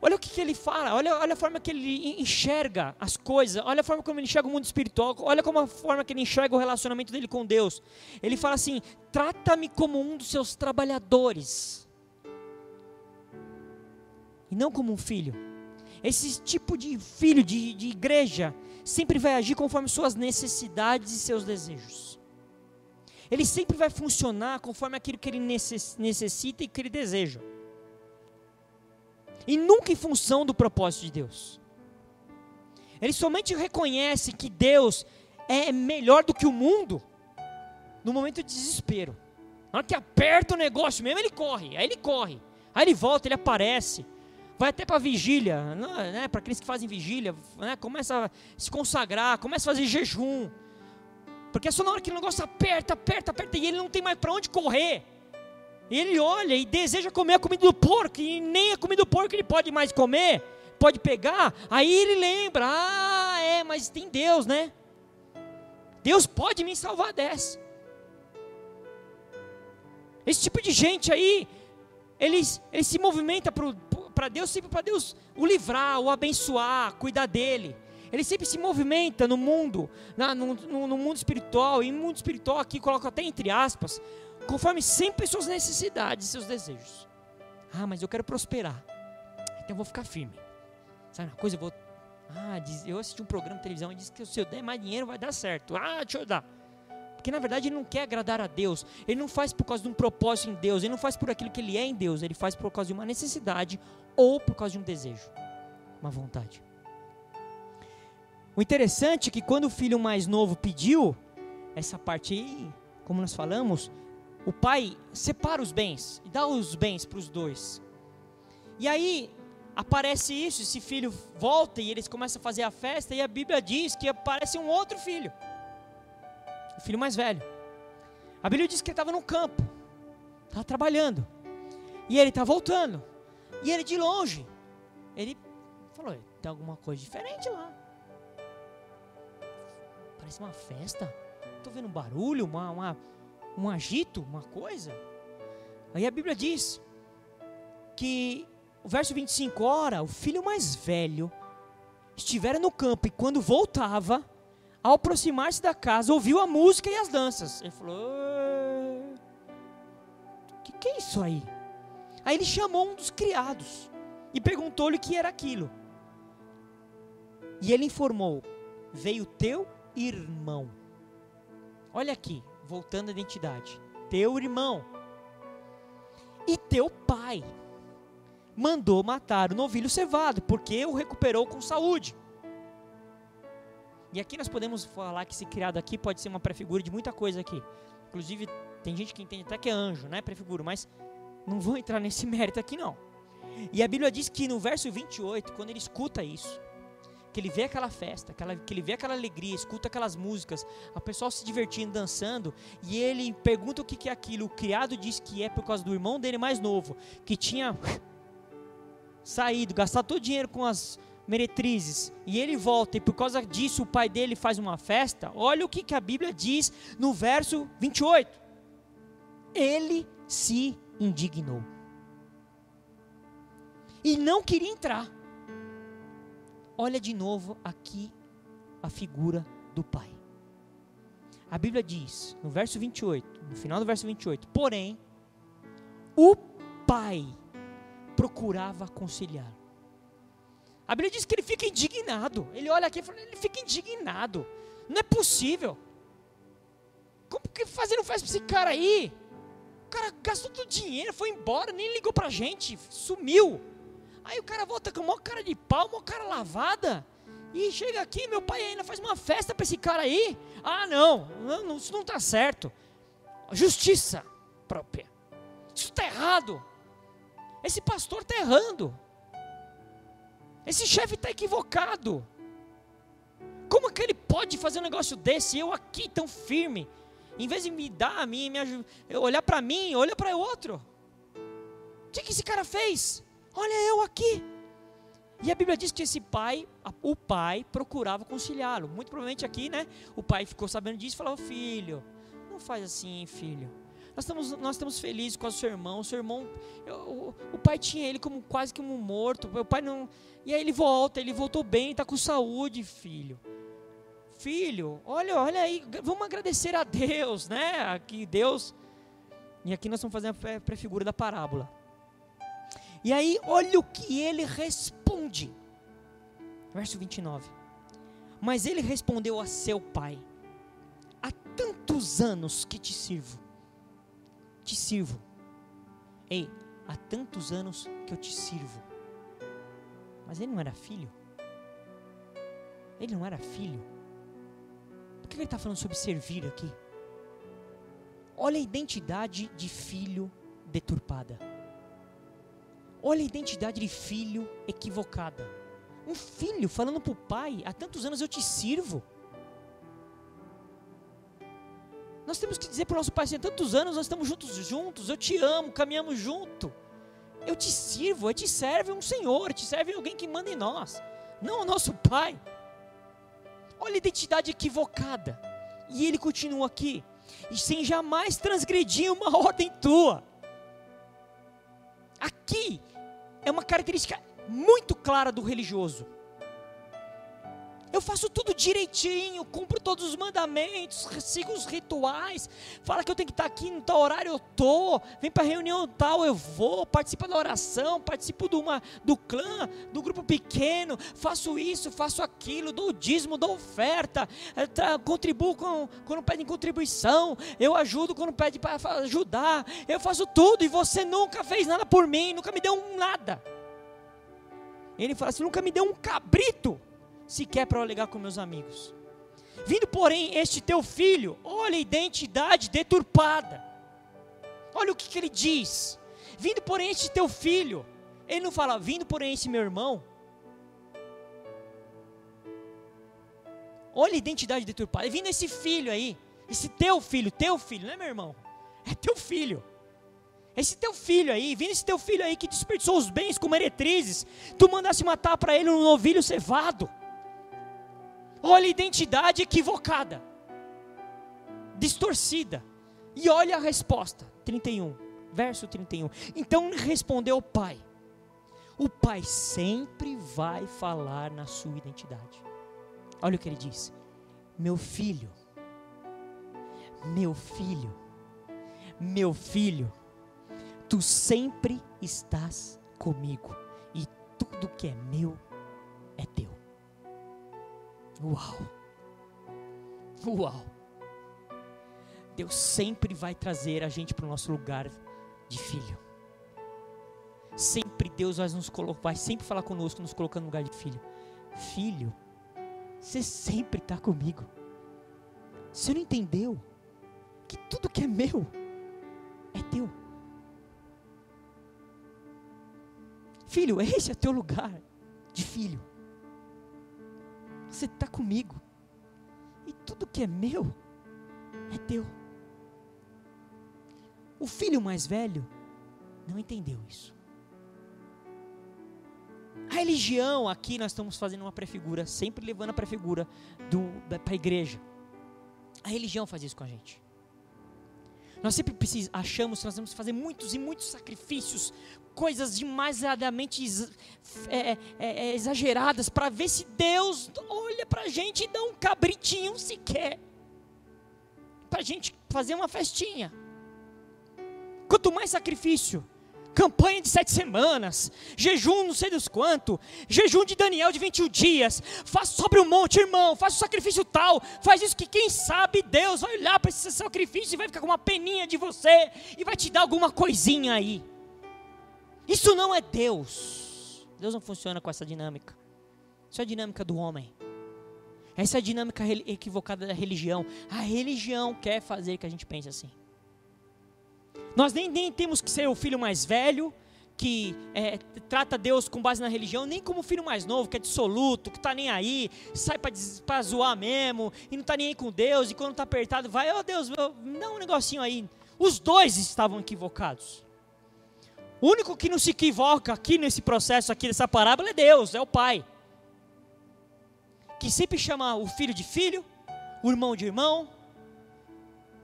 Olha o que ele fala, olha a forma que ele enxerga as coisas, olha a forma como ele enxerga o mundo espiritual, olha como a forma que ele enxerga o relacionamento dele com Deus. Ele fala assim, trata-me como um dos seus trabalhadores, e não como um filho. Esse tipo de filho, de igreja, sempre vai agir conforme suas necessidades e seus desejos. Ele sempre vai funcionar conforme aquilo que ele necessita e que ele deseja. E nunca em função do propósito de Deus. Ele somente reconhece que Deus é melhor do que o mundo no momento de desespero. Na hora que aperta o negócio mesmo, ele corre. Aí ele volta, ele aparece. Vai até para a vigília, né, para aqueles que fazem vigília, né, começa a se consagrar, começa a fazer jejum. Porque é só na hora que o negócio aperta, e ele não tem mais para onde correr. E ele olha e deseja comer a comida do porco, e nem a comida do porco ele pode mais comer, pode pegar. Aí ele lembra, mas tem Deus, né? Deus pode me salvar dessa. Esse tipo de gente aí, ele se movimenta para Deus, sempre para Deus o livrar, o abençoar, cuidar dele. Ele sempre se movimenta no mundo, no mundo espiritual, e no mundo espiritual aqui coloco até entre aspas, conforme sempre suas necessidades e seus desejos. Mas eu quero prosperar, então eu vou ficar firme. Sabe uma coisa, eu assisti um programa de televisão e disse que se eu der mais dinheiro vai dar certo. Deixa eu dar. porque na verdade ele não quer agradar a Deus, ele não faz por causa de um propósito em Deus, ele não faz por aquilo que ele é em Deus, ele faz por causa de uma necessidade ou por causa de um desejo, uma vontade. O interessante é que quando o filho mais novo pediu, essa parte aí, como nós falamos, o pai separa os bens e dá os bens para os dois. E aí aparece isso, esse filho volta e eles começam a fazer a festa, e a Bíblia diz que aparece um outro filho, o filho mais velho. A Bíblia diz que ele estava no campo, estava trabalhando, e ele está voltando, e ele de longe, ele falou, tem alguma coisa diferente lá, parece uma festa, estou vendo um barulho, um agito, uma coisa. Aí a Bíblia diz que o verso 25, ora, o filho mais velho estivera no campo, e quando voltava, ao aproximar-se da casa, ouviu a música e as danças. Ele falou, o que é isso aí? Aí ele chamou um dos criados e perguntou-lhe o que era aquilo. E ele informou, veio teu irmão. Olha aqui, voltando à identidade, teu irmão e teu pai mandou matar o novilho cevado, porque o recuperou com saúde. E aqui nós podemos falar que esse criado aqui pode ser uma prefigura de muita coisa aqui. Inclusive, tem gente que entende até que é anjo, né, prefigura, mas não vou entrar nesse mérito aqui não. E a Bíblia diz que no verso 28, quando ele escuta isso, que ele vê aquela festa, que ele vê aquela alegria, escuta aquelas músicas, o pessoal se divertindo, dançando, e ele pergunta o que é aquilo. O criado diz que é por causa do irmão dele mais novo, que tinha saído, gastado todo o dinheiro com as meretrizes, e ele volta, e por causa disso o pai dele faz uma festa. Olha o que a Bíblia diz no verso 28. Ele se indignou e não queria entrar. Olha de novo aqui a figura do pai. A Bíblia diz, no verso 28, no final do verso 28, porém, o pai procurava aconselhar. A Bíblia diz que ele fica indignado. Ele olha aqui e fala, ele fica indignado. Não é possível. Como que fazendo festa para esse cara aí? O cara gastou todo o dinheiro, foi embora, nem ligou pra gente, sumiu. Aí o cara volta com uma cara de pau, uma cara lavada. E chega aqui, meu pai ainda faz uma festa para esse cara aí. Ah, não, isso não está certo. Justiça própria. Isso está errado. Esse pastor está errando. Esse chefe está equivocado. Como que ele pode fazer um negócio desse? Eu aqui tão firme. Em vez de me dar a mim, olhar para mim, olha para outro. O que esse cara fez? Olha eu aqui. E a Bíblia diz que o pai procurava conciliá-lo. Muito provavelmente aqui, né? O pai ficou sabendo disso e falou, filho, não faz assim, filho. Nós estamos felizes com o seu irmão. O pai tinha ele como quase que um morto. O pai não. E aí ele voltou bem, está com saúde, filho. Filho, olha aí, vamos agradecer a Deus, né? Aqui Deus. E aqui nós estamos fazendo a prefigura da parábola. E aí, olha o que ele responde. Verso 29. Mas ele respondeu a seu pai: há tantos anos que te sirvo. Ei, há tantos anos que eu te sirvo. Mas ele não era filho? Ele não era filho? Por que ele está falando sobre servir aqui? Olha a identidade de filho deturpada. Olha a identidade de filho equivocada. Um filho falando para o pai: há tantos anos eu te sirvo. Nós temos que dizer para o nosso pai assim: há tantos anos nós estamos juntos, eu te amo, caminhamos junto. Eu te sirvo, eu te serve um Senhor, te serve alguém que manda em nós, não o nosso pai. Olha a identidade equivocada. E ele continua aqui: e sem jamais transgredir uma ordem tua. Aqui é uma característica muito clara do religioso. Eu faço tudo direitinho, cumpro todos os mandamentos, sigo os rituais. Fala que eu tenho que estar aqui no tal horário, eu estou. Vem para a reunião tal, eu vou. Participo da oração, participo do clã, do grupo pequeno. Faço isso, faço aquilo, dou dízimo, dou oferta. Contribuo quando pedem contribuição. Eu ajudo quando pedem para ajudar. Eu faço tudo e você nunca fez nada por mim, nunca me deu nada. Ele fala assim, nunca me deu um cabrito sequer para eu alegar com meus amigos. Vindo, porém, este teu filho, olha a identidade deturpada. Olha o que ele diz. Vindo, porém, este teu filho. Ele não fala, vindo, porém, esse meu irmão. Olha a identidade deturpada. Vindo esse filho aí. Esse teu filho, não é meu irmão. É teu filho. Esse teu filho aí, vindo esse teu filho aí que desperdiçou os bens com meretrizes. Tu mandasse matar para ele um novilho cevado. Olha a identidade equivocada, distorcida. E olha a resposta, 31, verso 31. Então respondeu o pai. O pai sempre vai falar na sua identidade. Olha o que ele diz. Meu filho, tu sempre estás comigo. E tudo que é meu é teu. Uau! Deus sempre vai trazer a gente para o nosso lugar de filho. Sempre Deus vai sempre falar conosco, nos colocando no lugar de filho. Filho, você sempre está comigo. Você não entendeu que tudo que é meu é teu? Filho, esse é teu lugar de filho. Você está comigo. E tudo que é meu é teu. O filho mais velho não entendeu isso. A religião, aqui nós estamos fazendo uma prefigura, sempre levando a prefigura para a igreja. A religião faz isso com a gente. Nós sempre achamos que nós temos que fazer muitos e muitos sacrifícios, coisas demasiadamente exageradas, para ver se Deus olha para a gente e dá um cabritinho sequer, para a gente fazer uma festinha. Quanto mais sacrifício, campanha de 7 semanas, jejum não sei dos quanto, jejum de Daniel de 21 dias, sobre o monte, irmão, faça o sacrifício tal, faz isso que quem sabe Deus vai olhar para esse sacrifício e vai ficar com uma peninha de você, e vai te dar alguma coisinha aí. Isso não é Deus. Deus não funciona com essa dinâmica. Isso é a dinâmica do homem. Essa é a dinâmica equivocada da religião. A religião quer fazer que a gente pense assim. Nós nem temos que ser o filho mais velho, que trata Deus com base na religião, nem como o filho mais novo, que é dissoluto, que está nem aí, sai para zoar mesmo, e não está nem aí com Deus, e quando está apertado, vai, Deus, me dá um negocinho aí. Os dois estavam equivocados. O único que não se equivoca aqui nesse processo, aqui nessa parábola, é Deus, é o Pai. Que sempre chama o filho de filho, o irmão de irmão,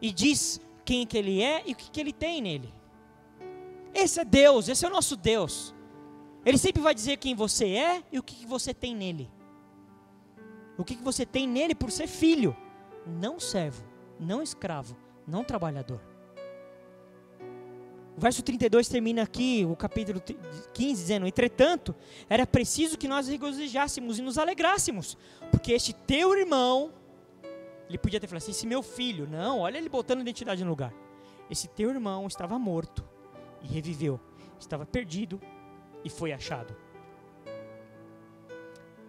e diz quem que ele é e o que ele tem nele. Esse é Deus, esse é o nosso Deus. Ele sempre vai dizer quem você é e o que você tem nele. O que você tem nele por ser filho, não servo, não escravo, não trabalhador. O verso 32 termina aqui, o capítulo 15, dizendo: entretanto, era preciso que nós regozijássemos e nos alegrássemos, porque este teu irmão, ele podia ter falado assim, esse meu filho, não, olha ele botando a identidade no lugar. Esse teu irmão estava morto e reviveu, estava perdido e foi achado.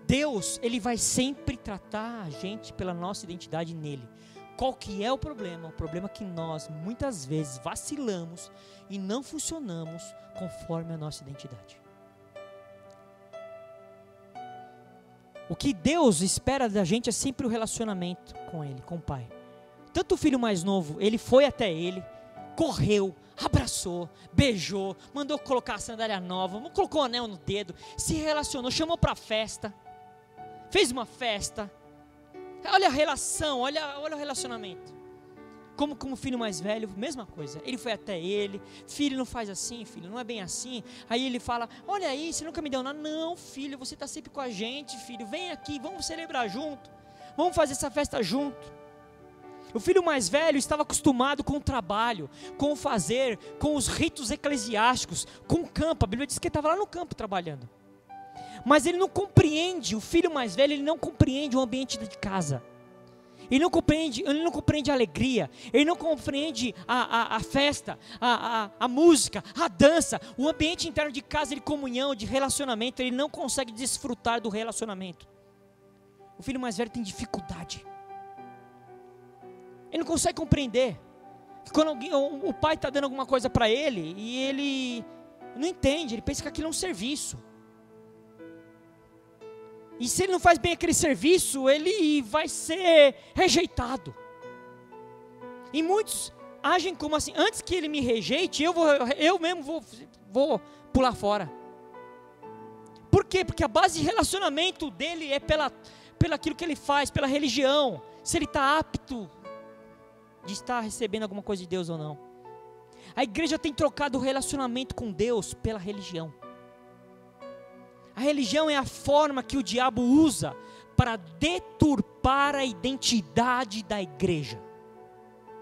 Deus, ele vai sempre tratar a gente pela nossa identidade nele. Qual que é o problema? O problema é que nós muitas vezes vacilamos e não funcionamos conforme a nossa identidade. O que Deus espera da gente é sempre o relacionamento com Ele, com o Pai. Tanto o filho mais novo, ele foi até Ele, correu, abraçou, beijou, mandou colocar a sandália nova, colocou o anel no dedo, se relacionou, chamou para a festa, fez uma festa. Olha a relação, olha o relacionamento. Como filho mais velho, mesma coisa. Ele foi até ele, filho, não faz assim, filho, não é bem assim. Aí ele fala, olha aí, você nunca me deu nada. Não, filho, você está sempre com a gente, filho, vem aqui, vamos celebrar junto, vamos fazer essa festa junto. O filho mais velho estava acostumado com o trabalho, com o fazer, com os ritos eclesiásticos, com o campo. A Bíblia diz que ele estava lá no campo trabalhando. Mas ele não compreende, o filho mais velho, ele não compreende o ambiente de casa. Ele não compreende a alegria, ele não compreende a festa, a música, a dança, o ambiente interno de casa, de comunhão, de relacionamento. Ele não consegue desfrutar do relacionamento. O filho mais velho tem dificuldade. Ele não consegue compreender. Quando o pai está dando alguma coisa para ele, e ele não entende, ele pensa que aquilo é um serviço. E se ele não faz bem aquele serviço, ele vai ser rejeitado. E muitos agem como assim, antes que ele me rejeite, eu mesmo vou pular fora. Por quê? Porque a base de relacionamento dele é pelo aquilo que ele faz, pela religião. Se ele está apto de estar recebendo alguma coisa de Deus ou não. A igreja tem trocado o relacionamento com Deus pela religião. A religião é a forma que o diabo usa para deturpar a identidade da igreja,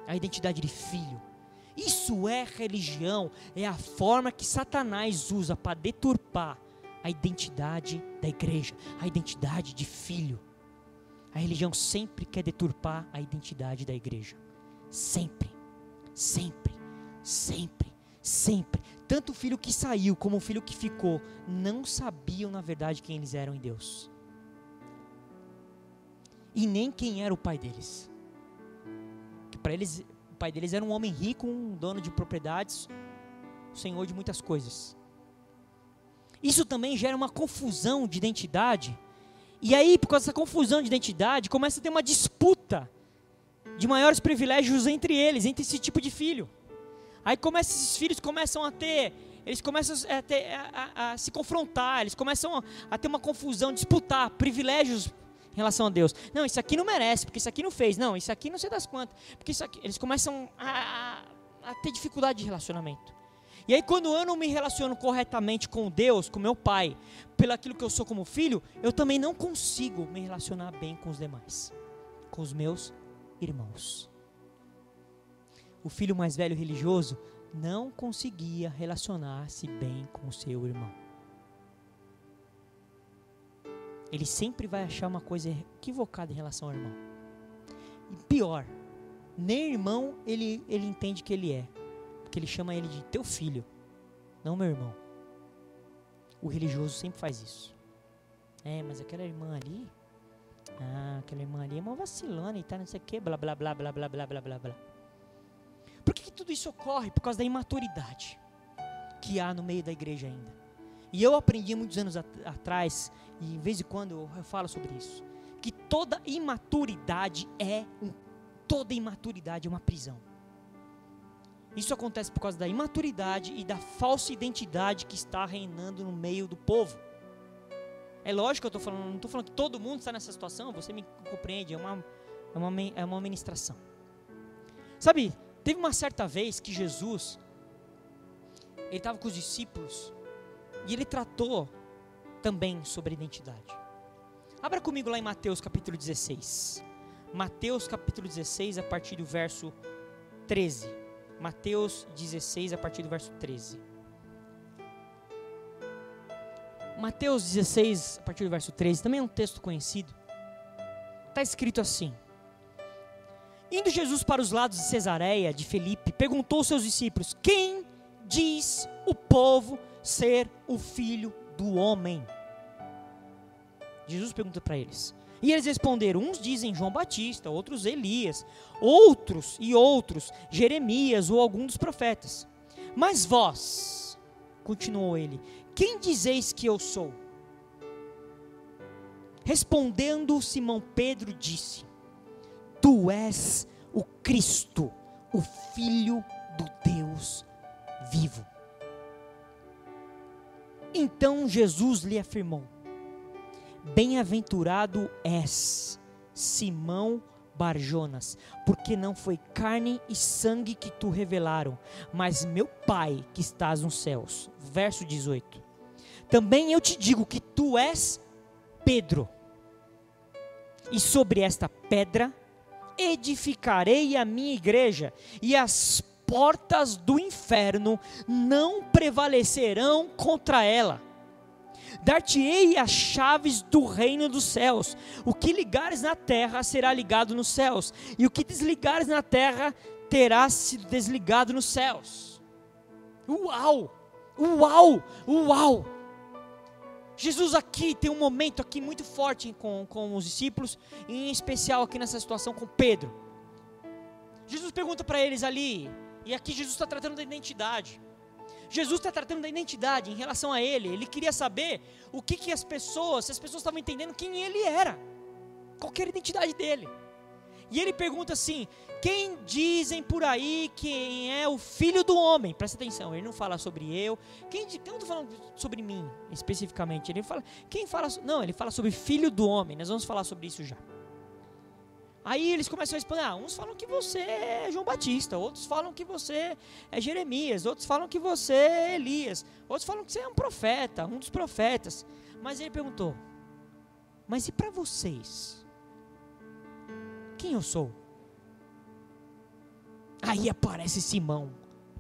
a identidade de filho. Isso é religião, é a forma que Satanás usa para deturpar a identidade da igreja, a identidade de filho. A religião sempre quer deturpar a identidade da igreja. Sempre, sempre, sempre, sempre. Tanto o filho que saiu como o filho que ficou não sabiam na verdade quem eles eram em Deus. E nem quem era o pai deles. Que para eles, o pai deles era um homem rico, um dono de propriedades, o senhor de muitas coisas. Isso também gera uma confusão de identidade. E aí, por causa dessa confusão de identidade, começa a ter uma disputa de maiores privilégios entre eles, entre esse tipo de filho. Aí esses filhos começam a ter, eles começam a se confrontar, eles começam a ter uma confusão, disputar privilégios em relação a Deus. Não, isso aqui não merece, porque isso aqui não fez. Não, isso aqui não sei das quantas, porque isso aqui, eles começam a ter dificuldade de relacionamento. E aí quando eu não me relaciono corretamente com Deus, com meu pai, pelo aquilo que eu sou como filho, eu também não consigo me relacionar bem com os demais, com os meus irmãos. O filho mais velho religioso não conseguia relacionar-se bem com o seu irmão. Ele sempre vai achar uma coisa equivocada em relação ao irmão. E pior, nem irmão ele entende que ele é, porque ele chama ele de teu filho, não meu irmão. O religioso sempre faz isso. Mas aquela irmã ali, aquela irmã ali é uma vacilona e tá não sei o que, blá blá blá blá blá blá blá blá blá. Por que tudo isso ocorre? Por causa da imaturidade que há no meio da igreja ainda. E eu aprendi muitos anos atrás, e de vez em quando eu falo sobre isso, que toda imaturidade é uma prisão. Isso acontece por causa da imaturidade e da falsa identidade que está reinando no meio do povo. É lógico que não estou falando que todo mundo está nessa situação, você me compreende, é uma ministração. Sabe, teve uma certa vez que Jesus, ele estava com os discípulos, e ele tratou também sobre a identidade. Abra comigo lá em Mateus capítulo 16. Mateus capítulo 16 a partir do verso 13. Mateus 16 a partir do verso 13. Mateus 16 a partir do verso 13, também é um texto conhecido. Está escrito assim: Indo Jesus para os lados de Cesareia de Filipe, perguntou aos seus discípulos: quem diz o povo ser o filho do homem? Jesus pergunta para eles. E eles responderam: uns dizem João Batista, outros Elias, outros Jeremias ou algum dos profetas. Mas vós, continuou ele, quem dizeis que eu sou? Respondendo Simão Pedro disse: Tu és o Cristo, o Filho do Deus vivo. Então Jesus lhe afirmou: Bem-aventurado és, Simão Bar-Jonas, porque não foi carne e sangue que tu revelaram, mas meu Pai que estás nos céus. Verso 18. Também eu te digo que tu és Pedro, e sobre esta pedra edificarei a minha igreja, e as portas do inferno não prevalecerão contra ela. Dar-te-ei as chaves do reino dos céus. O que ligares na terra será ligado nos céus, e o que desligares na terra terá sido desligado nos céus. Uau! Uau! Uau! Jesus aqui tem um momento aqui muito forte com os discípulos, em especial aqui nessa situação com Pedro. Jesus pergunta para eles ali, e aqui Jesus está tratando da identidade. Jesus está tratando da identidade em relação a ele. Ele queria saber o que se as pessoas estavam entendendo quem ele era, qual que era a identidade dele. E ele pergunta assim: quem dizem por aí quem é o filho do homem? Presta atenção, ele não fala sobre eu. Eu não estou falando sobre mim especificamente. Ele fala sobre filho do homem. Nós vamos falar sobre isso já. Aí eles começam a responder: uns falam que você é João Batista, outros falam que você é Jeremias, outros falam que você é Elias, outros falam que você é um profeta, um dos profetas. Mas ele perguntou: mas e para vocês? Quem eu sou? Aí aparece Simão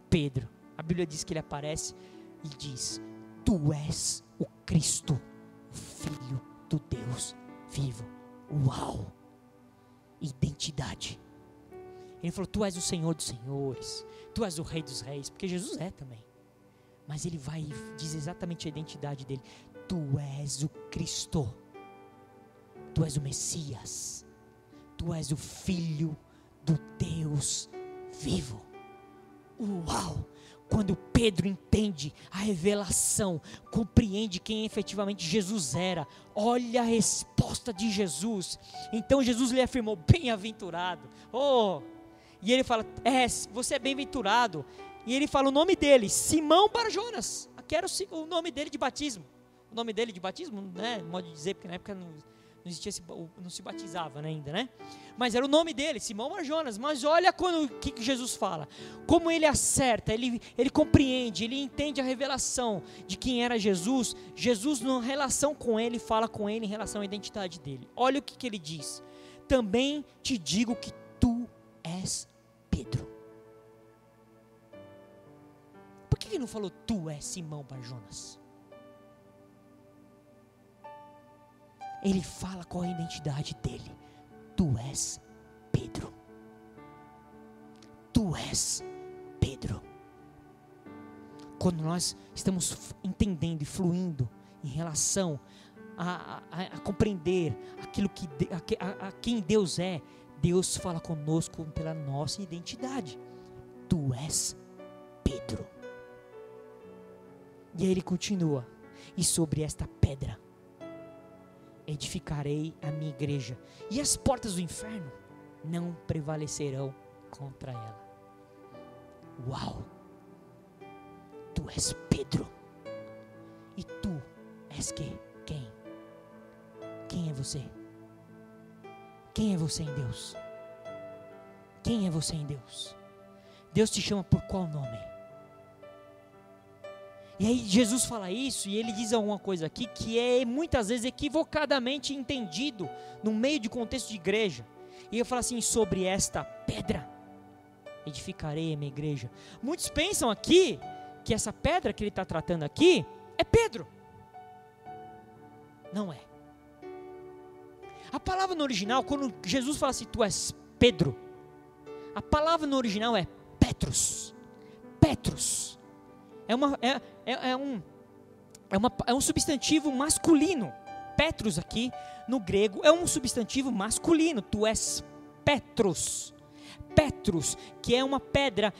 Pedro. A Bíblia diz que ele aparece e diz: tu és o Cristo, o Filho do Deus vivo. Uau! Identidade. Ele falou: tu és o Senhor dos senhores, tu és o Rei dos reis, porque Jesus é também. Mas ele vai e diz exatamente a identidade dele: tu és o Cristo, tu és o Messias, tu és o Filho do Deus vivo. Uau! Quando Pedro entende a revelação, compreende quem efetivamente Jesus era, olha a resposta de Jesus. Então Jesus lhe afirmou: bem-aventurado. E ele fala: você é bem-aventurado. E ele fala o nome dele: Simão Bar-Jonas. Que era o nome dele de batismo. O nome dele de batismo, né? Modo de dizer, porque na época não existia, não se batizava, né, ainda, né? Mas era o nome dele, Simão Bar-Jonas. Mas olha o que Jesus fala, como ele acerta, ele compreende, ele entende a revelação de quem era Jesus. Jesus, na relação com ele, fala com ele em relação à identidade dele. Olha o que ele diz: também te digo que tu és Pedro. Por que ele não falou tu és Simão Bar-Jonas? Ele fala qual é a identidade dele: tu és Pedro. Tu és Pedro. Quando nós estamos entendendo e fluindo em relação a compreender aquilo a quem Deus é, Deus fala conosco pela nossa identidade: tu és Pedro. E aí ele continua: e sobre esta pedra edificarei a minha igreja, e as portas do inferno não prevalecerão contra ela. Uau! Tu és Pedro. E tu és quem? Quem é você? Quem é você em Deus? Quem é você em Deus? Deus te chama por qual nome? E aí Jesus fala isso, e ele diz alguma coisa aqui que é muitas vezes equivocadamente entendido no meio de contexto de igreja. E eu falo assim: sobre esta pedra edificarei a minha igreja. Muitos pensam aqui que essa pedra que ele está tratando aqui é Pedro. Não é. A palavra no original, quando Jesus fala assim: tu és Pedro, a palavra no original é Petros. Petros. É um substantivo masculino. Petros aqui no grego é um substantivo masculino. Tu és Petros. Petros, que é uma pedra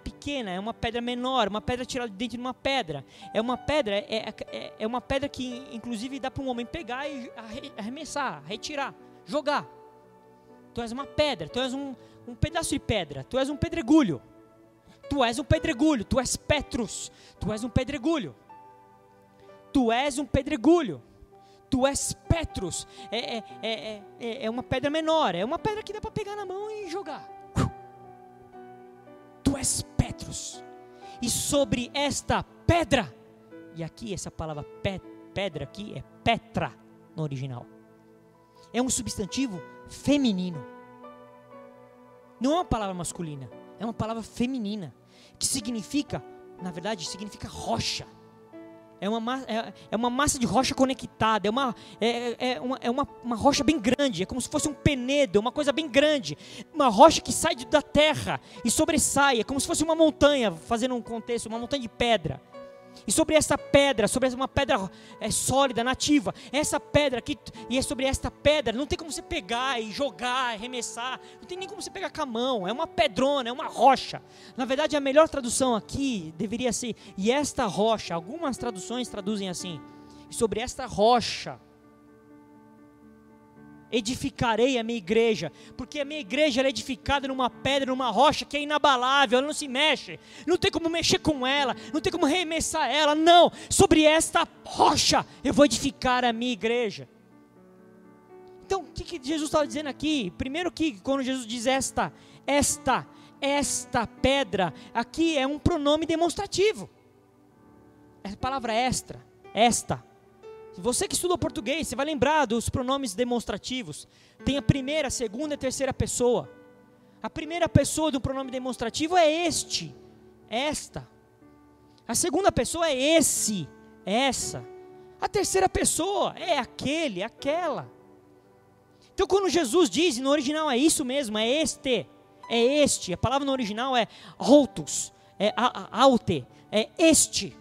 pequena, é uma pedra menor, uma pedra tirada de dentro de uma pedra. É uma pedra que inclusive dá para um homem pegar e arremessar, retirar, jogar. Tu és uma pedra, tu és um pedaço de pedra, tu és um pedregulho. Tu és um pedregulho, tu és Petros, tu és um pedregulho. Tu és um pedregulho. Tu és Petrus. É uma pedra menor, é uma pedra que dá para pegar na mão e jogar. Tu és Petrus. E sobre esta pedra, e aqui essa palavra pedra aqui é Petra no original. É um substantivo feminino. Não é uma palavra masculina, é uma palavra feminina, que significa, na verdade, significa rocha. É uma massa de rocha conectada, é uma rocha bem grande, é como se fosse um penedo, uma coisa bem grande, uma rocha que sai da terra e sobressai, é como se fosse uma montanha, fazendo um contexto, uma montanha de pedra. E sobre essa pedra, sobre uma pedra sólida, nativa, essa pedra aqui, e é sobre esta pedra, não tem como você pegar e jogar, arremessar, não tem nem como você pegar com a mão, é uma pedrona, é uma rocha. Na verdade, a melhor tradução aqui deveria ser, e esta rocha, algumas traduções traduzem assim, sobre esta rocha edificarei a minha igreja, porque a minha igreja é edificada numa pedra, numa rocha que é inabalável, ela não se mexe, não tem como mexer com ela, não tem como arremessar ela, não, sobre esta rocha eu vou edificar a minha igreja. Então o que Jesus estava dizendo aqui? Primeiro que quando Jesus diz esta pedra, aqui é um pronome demonstrativo, essa palavra esta. Você que estuda português, você vai lembrar dos pronomes demonstrativos. Tem a primeira, a segunda e a terceira pessoa. A primeira pessoa do pronome demonstrativo é este, esta. A segunda pessoa é esse, essa. A terceira pessoa é aquele, aquela. Então quando Jesus diz, no original é isso mesmo, é este. A palavra no original é autos, é aute, é este.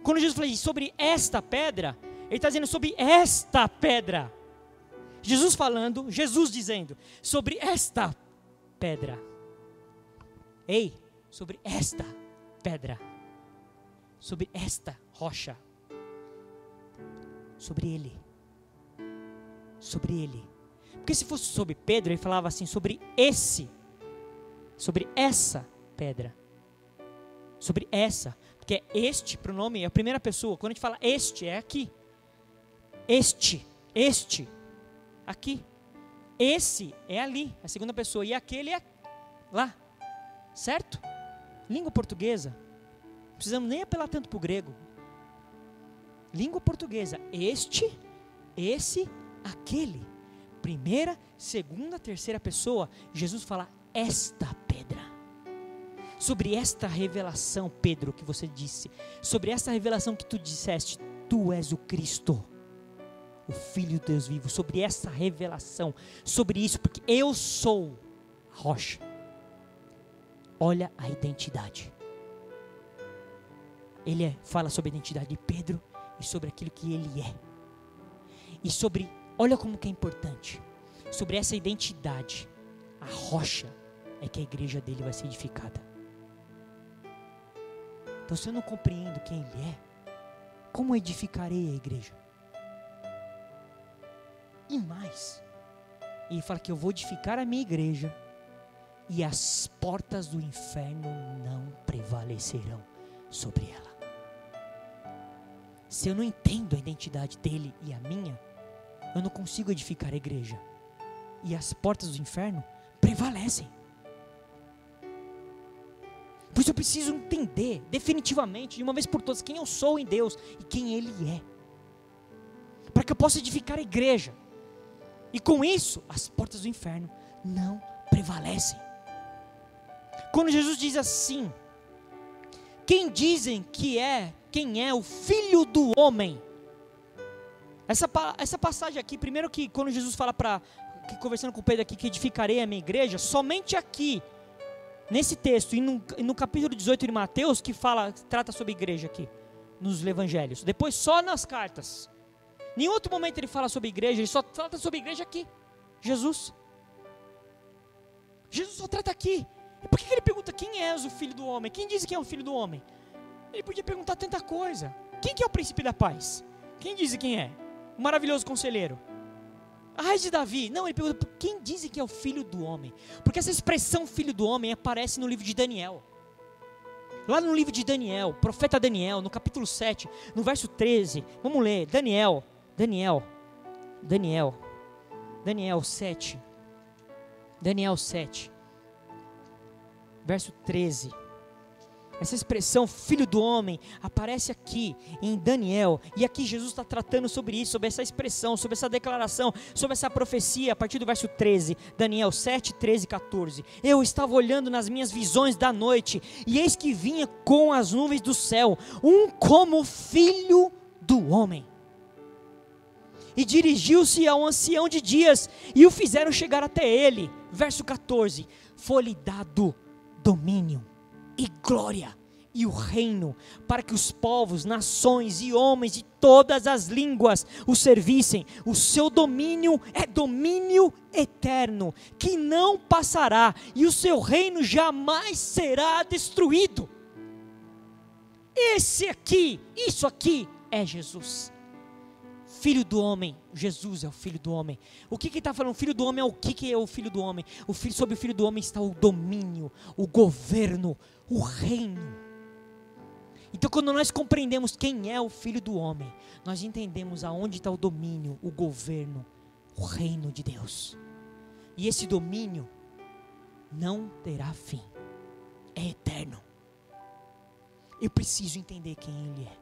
Quando Jesus fala sobre esta pedra, ele está dizendo sobre esta pedra. Jesus dizendo sobre esta pedra. Ei, sobre esta pedra. Sobre esta rocha. Sobre ele. Sobre ele. Porque se fosse sobre Pedro, ele falava assim, sobre essa pedra. Sobre essa. Porque este pronome é a primeira pessoa. Quando a gente fala este, é aqui. Este, aqui. Esse é ali, a segunda pessoa. E aquele é lá. Certo? Língua portuguesa. Não precisamos nem apelar tanto para o grego. Língua portuguesa. Este, esse, aquele. Primeira, segunda, terceira pessoa. Jesus fala esta pedra. Sobre esta revelação, Pedro, que você disse. Sobre esta revelação que tu disseste. Tu és o Cristo, o Filho de Deus vivo. Sobre essa revelação, sobre isso, porque eu sou a rocha. Olha a identidade. Ele fala sobre a identidade de Pedro e sobre aquilo que ele é. E sobre, olha como que é importante, sobre essa identidade, a rocha é que a igreja dele vai ser edificada. Então se eu não compreendo quem ele é, como edificarei a igreja? E mais, ele fala que eu vou edificar a minha igreja e as portas do inferno não prevalecerão sobre ela. Se eu não entendo a identidade dele e a minha, eu não consigo edificar a igreja. E as portas do inferno prevalecem. Por isso eu preciso entender definitivamente, de uma vez por todas, quem eu sou em Deus e quem Ele é. Para que eu possa edificar a igreja. E com isso, as portas do inferno não prevalecem. Quando Jesus diz assim, quem é o Filho do Homem? Essa passagem aqui, primeiro que quando Jesus fala conversando com Pedro aqui, que edificarei a minha igreja, somente aqui, nesse texto, e no capítulo 18 de Mateus, que trata sobre igreja aqui, nos evangelhos. Depois só nas cartas. Em nenhum outro momento ele fala sobre igreja, ele só trata sobre igreja aqui. Jesus só trata aqui. E por que ele pergunta quem és o Filho do Homem? Quem diz que é o Filho do Homem? Ele podia perguntar tanta coisa. Quem que é o príncipe da paz? Quem diz quem é? O maravilhoso conselheiro. A raiz de Davi. Não, ele pergunta quem diz que é o Filho do Homem? Porque essa expressão Filho do Homem aparece no livro de Daniel. Lá no livro de Daniel, profeta Daniel, no capítulo 7, no verso 13, vamos ler, Daniel, Daniel 7, verso 13. Essa expressão filho do homem aparece aqui em Daniel, e aqui Jesus está tratando sobre isso, sobre essa expressão, sobre essa declaração, sobre essa profecia, a partir do verso 13, Daniel 7, 13 e 14. Eu estava olhando nas minhas visões da noite, e eis que vinha com as nuvens do céu, um como filho do homem. E dirigiu-se ao ancião de dias, e o fizeram chegar até ele. Verso 14, foi-lhe dado domínio e glória e o reino, para que os povos, nações e homens de todas as línguas o servissem. O seu domínio é domínio eterno, que não passará, e o seu reino jamais será destruído. Isso aqui é Jesus, Filho do homem. Jesus é o Filho do homem. O que está falando? O Filho do homem é o que é o Filho do homem? Sobre o Filho do homem está o domínio, o governo, o reino. Então, quando nós compreendemos quem é o Filho do homem, nós entendemos aonde está o domínio, o governo, o reino de Deus. E esse domínio não terá fim, é eterno. Eu preciso entender quem Ele é,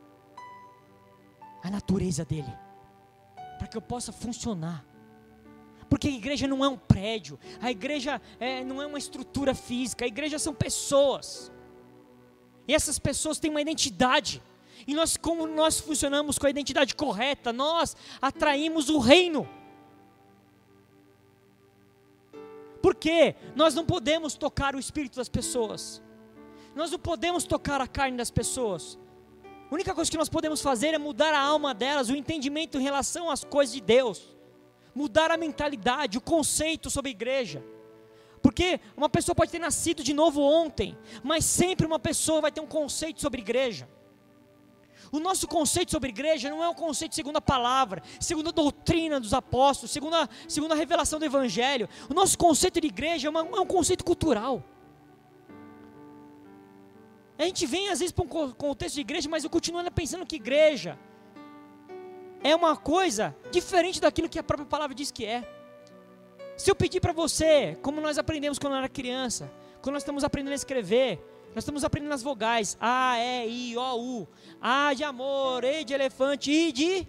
a natureza dEle, para que eu possa funcionar. Porque a igreja não é um prédio, a igreja não é uma estrutura física, a igreja são pessoas, e essas pessoas têm uma identidade, e como nós funcionamos com a identidade correta, nós atraímos o reino. Porque nós não podemos tocar o espírito das pessoas, nós não podemos tocar a carne das pessoas. A única coisa que nós podemos fazer é mudar a alma delas, o entendimento em relação às coisas de Deus, mudar a mentalidade, o conceito sobre a igreja. Porque uma pessoa pode ter nascido de novo ontem, mas sempre uma pessoa vai ter um conceito sobre igreja. O nosso conceito sobre igreja não é um conceito segundo a palavra, segundo a doutrina dos apóstolos, segundo a revelação do evangelho. O nosso conceito de igreja é um conceito cultural. A gente vem às vezes para um contexto de igreja, mas eu continuo pensando que igreja é uma coisa diferente daquilo que a própria palavra diz que é. Se eu pedir para você, como nós aprendemos quando eu era criança, quando nós estamos aprendendo a escrever, nós estamos aprendendo as vogais, A, E, I, O, U, A de amor, E de elefante, I de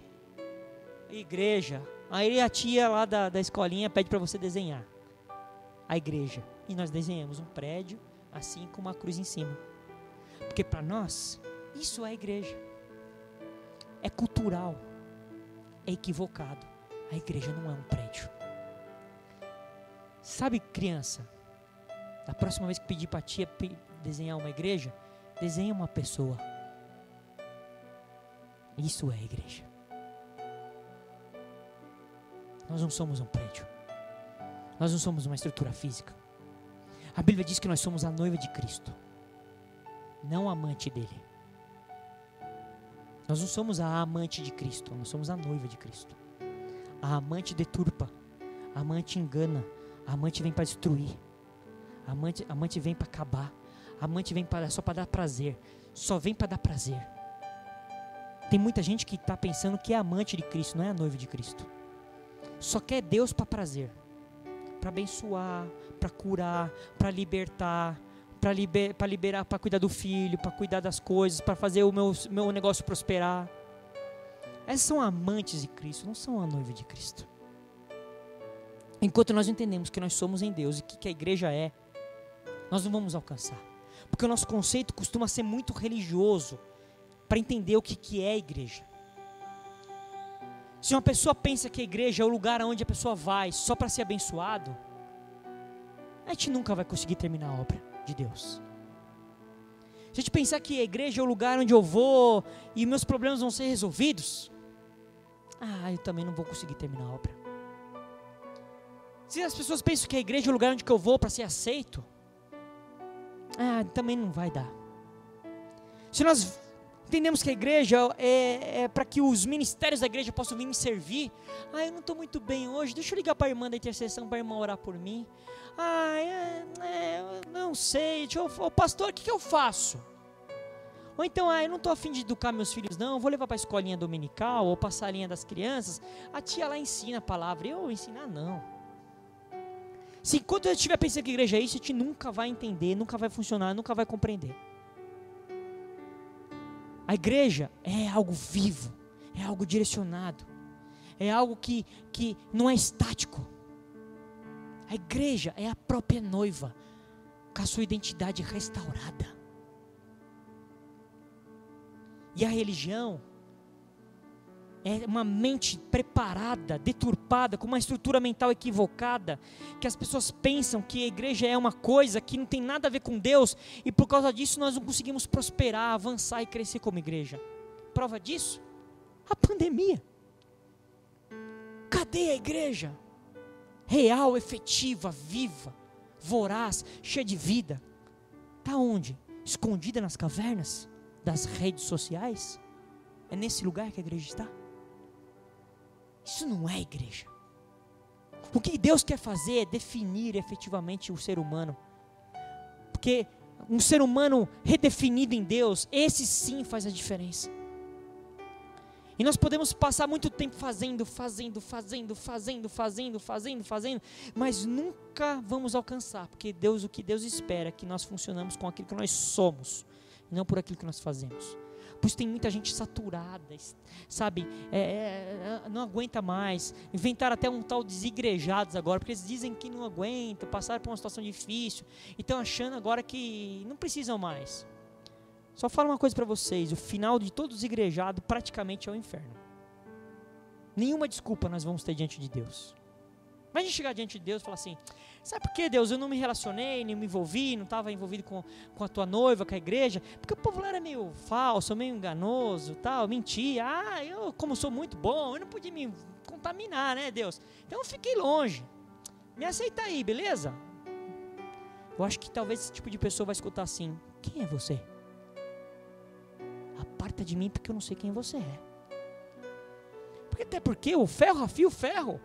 igreja. Aí a tia lá da escolinha pede para você desenhar a igreja, e nós desenhamos um prédio assim com uma cruz em cima. Porque para nós, isso é igreja. É cultural. É equivocado. A igreja não é um prédio. Sabe, criança, da próxima vez que pedir para a tia desenhar uma igreja, desenhe uma pessoa. Isso é igreja. Nós não somos um prédio. Nós não somos uma estrutura física. A Bíblia diz que nós somos a noiva de Cristo, não a amante dele. Nós não somos a amante de Cristo, nós somos a noiva de Cristo. A amante deturpa, a amante engana, a amante vem para destruir, a amante vem para acabar, a amante vem só para dar prazer, só vem para dar prazer. Tem muita gente que está pensando que é amante de Cristo, não é a noiva de Cristo. Só quer Deus para prazer, para abençoar, para curar, para libertar, para liberar, para cuidar do filho, para cuidar das coisas, para fazer o meu negócio prosperar. Essas são amantes de Cristo, não são a noiva de Cristo. Enquanto nós entendemos que nós somos em Deus e que a igreja é, nós não vamos alcançar. Porque o nosso conceito costuma ser muito religioso para entender o que é a igreja. Se uma pessoa pensa que a igreja é o lugar onde a pessoa vai só para ser abençoado, a gente nunca vai conseguir terminar a obra de Deus. Se a gente pensar que a igreja é o lugar onde eu vou e meus problemas vão ser resolvidos, eu também não vou conseguir terminar a obra. Se as pessoas pensam que a igreja é o lugar onde eu vou para ser aceito, também não vai dar. Se nós entendemos que a igreja é para que os ministérios da igreja possam vir me servir, eu não estou muito bem hoje, deixa eu ligar para a irmã da intercessão, para a irmã orar por mim. Eu não sei, pastor, o que eu faço? Ou então, eu não estou afim de educar meus filhos não, vou levar para a escolinha dominical ou para a salinha das crianças, a tia lá ensina a palavra, eu ensinar não. Se enquanto eu estiver pensando que igreja é isso, a gente nunca vai entender, nunca vai funcionar, nunca vai compreender. A igreja é algo vivo, é algo direcionado, é algo que não é estático. A igreja é a própria noiva, com a sua identidade restaurada. E a religião é uma mente preparada, deturpada, com uma estrutura mental equivocada, que as pessoas pensam que a igreja é uma coisa que não tem nada a ver com Deus, e por causa disso nós não conseguimos prosperar, avançar e crescer como igreja. Prova disso? A pandemia. Cadê a igreja? Real, efetiva, viva, voraz, cheia de vida. Está onde? Escondida nas cavernas das redes sociais? É nesse lugar que a igreja está? Isso não é igreja. O que Deus quer fazer é definir efetivamente o ser humano. Porque um ser humano redefinido em Deus, esse sim faz a diferença. E nós podemos passar muito tempo fazendo, mas nunca vamos alcançar, porque o que Deus espera é que nós funcionamos com aquilo que nós somos, não por aquilo que nós fazemos. Por isso tem muita gente saturada, sabe, não aguenta mais, inventaram até um tal de desigrejados agora, porque eles dizem que não aguentam, passaram por uma situação difícil, e estão achando agora que não precisam mais. Só falo uma coisa para vocês, o final de todo desigrejados praticamente é o inferno. Nenhuma desculpa nós vamos ter diante de Deus. Mas a gente chegar diante de Deus e falar assim, sabe por que, Deus, eu não me relacionei, nem me envolvi, não estava envolvido com a tua noiva, com a igreja? Porque o povo lá era meio falso, meio enganoso, tal, mentia. Eu como sou muito bom, eu não podia me contaminar, né, Deus? Então eu fiquei longe. Me aceita aí, beleza? Eu acho que talvez esse tipo de pessoa vai escutar assim, quem é você? Aparta de mim porque eu não sei quem você é. Até porque o ferro afia o ferro.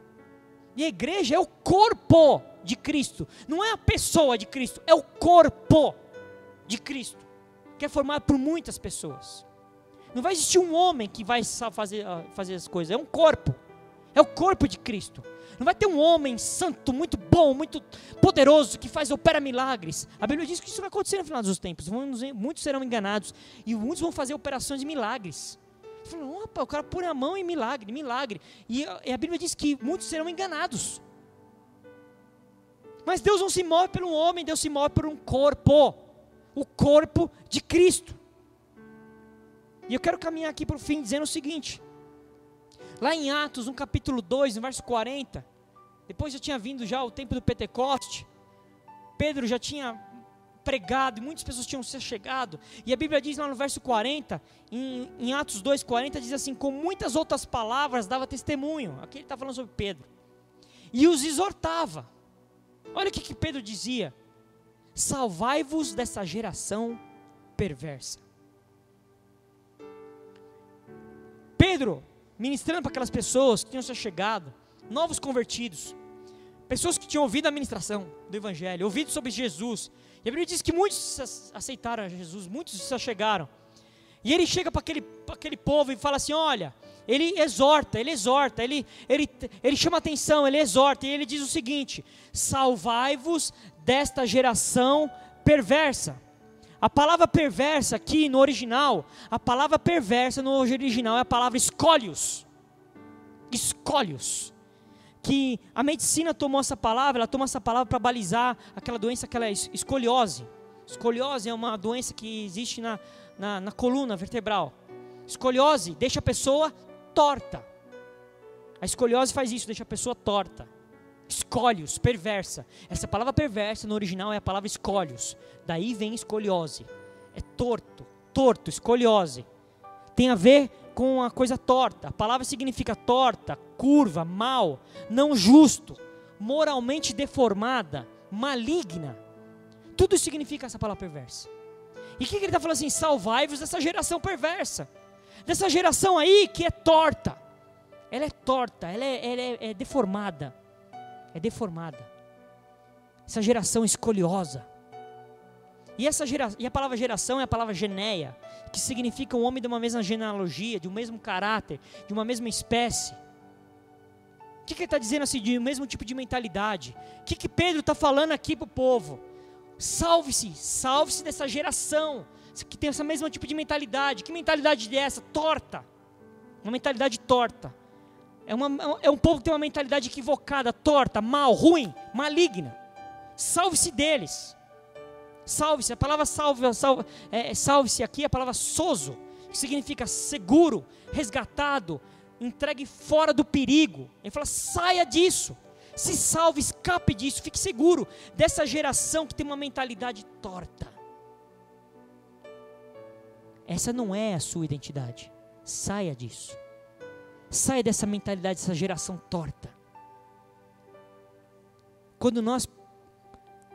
E a igreja é o corpo de Cristo. Não é a pessoa de Cristo, é o corpo de Cristo, que é formado por muitas pessoas. Não vai existir um homem que vai fazer as coisas, é um corpo. É o corpo de Cristo. Não vai ter um homem santo, muito bom, muito poderoso, que opera milagres. A Bíblia diz que isso vai acontecer no final dos tempos. Muitos serão enganados e muitos vão fazer operações de milagres. Você fala, opa, o cara põe a mão em milagre. E a Bíblia diz que muitos serão enganados. Mas Deus não se move por um homem, Deus se move por um corpo. O corpo de Cristo. E eu quero caminhar aqui para o fim dizendo o seguinte. Lá em Atos, no capítulo 2, no verso 40, depois já tinha vindo já o tempo do Pentecoste, Pedro já tinha pregado e muitas pessoas tinham se chegado, e a Bíblia diz lá no verso 40, em Atos 2, 40, diz assim, com muitas outras palavras dava testemunho, aqui ele está falando sobre Pedro, e os exortava. Olha o que Pedro dizia, salvai-vos dessa geração perversa. Pedro, ministrando para aquelas pessoas que tinham se chegado, novos convertidos, pessoas que tinham ouvido a ministração do Evangelho, ouvido sobre Jesus, e a Bíblia diz que muitos aceitaram a Jesus, muitos se chegaram, e ele chega para aquele povo e fala assim, olha, ele exorta, ele chama atenção, ele exorta, e ele diz o seguinte, salvai-vos desta geração perversa. A palavra perversa aqui no original, a palavra perversa no original é a palavra escólios. Escólios. Que a medicina tomou essa palavra, ela toma essa palavra para balizar aquela doença que ela é escoliose. Escoliose é uma doença que existe na coluna vertebral. Escoliose deixa a pessoa torta. A escoliose faz isso, deixa a pessoa torta. Escólios, perversa. Essa palavra perversa no original é a palavra escólios. Daí vem escoliose. É torto, escoliose. Tem a ver com a coisa torta. A palavra significa torta, curva, mal, não justo, moralmente deformada, maligna. Tudo isso significa essa palavra perversa. E o que ele está falando assim? Salvai-vos dessa geração perversa. Dessa geração aí que é torta. Ela é torta, ela é deformada. É deformada. Essa geração escoliosa. E a palavra geração é a palavra geneia, que significa um homem de uma mesma genealogia, de um mesmo caráter, de uma mesma espécie. O que ele está dizendo assim, de um mesmo tipo de mentalidade? O que Pedro está falando aqui para o povo? Salve-se dessa geração, que tem esse mesmo tipo de mentalidade. Que mentalidade é essa? Torta. Uma mentalidade torta. É um povo que tem uma mentalidade equivocada, torta, mal, ruim, maligna. Salve-se deles. Salve-se, a palavra salve-se aqui é a palavra sozo, que significa seguro, resgatado, entregue fora do perigo. Ele fala, saia disso, se salve, escape disso, fique seguro dessa geração que tem uma mentalidade torta. Essa não é a sua identidade, saia disso. Saia dessa mentalidade, dessa geração torta. Quando nós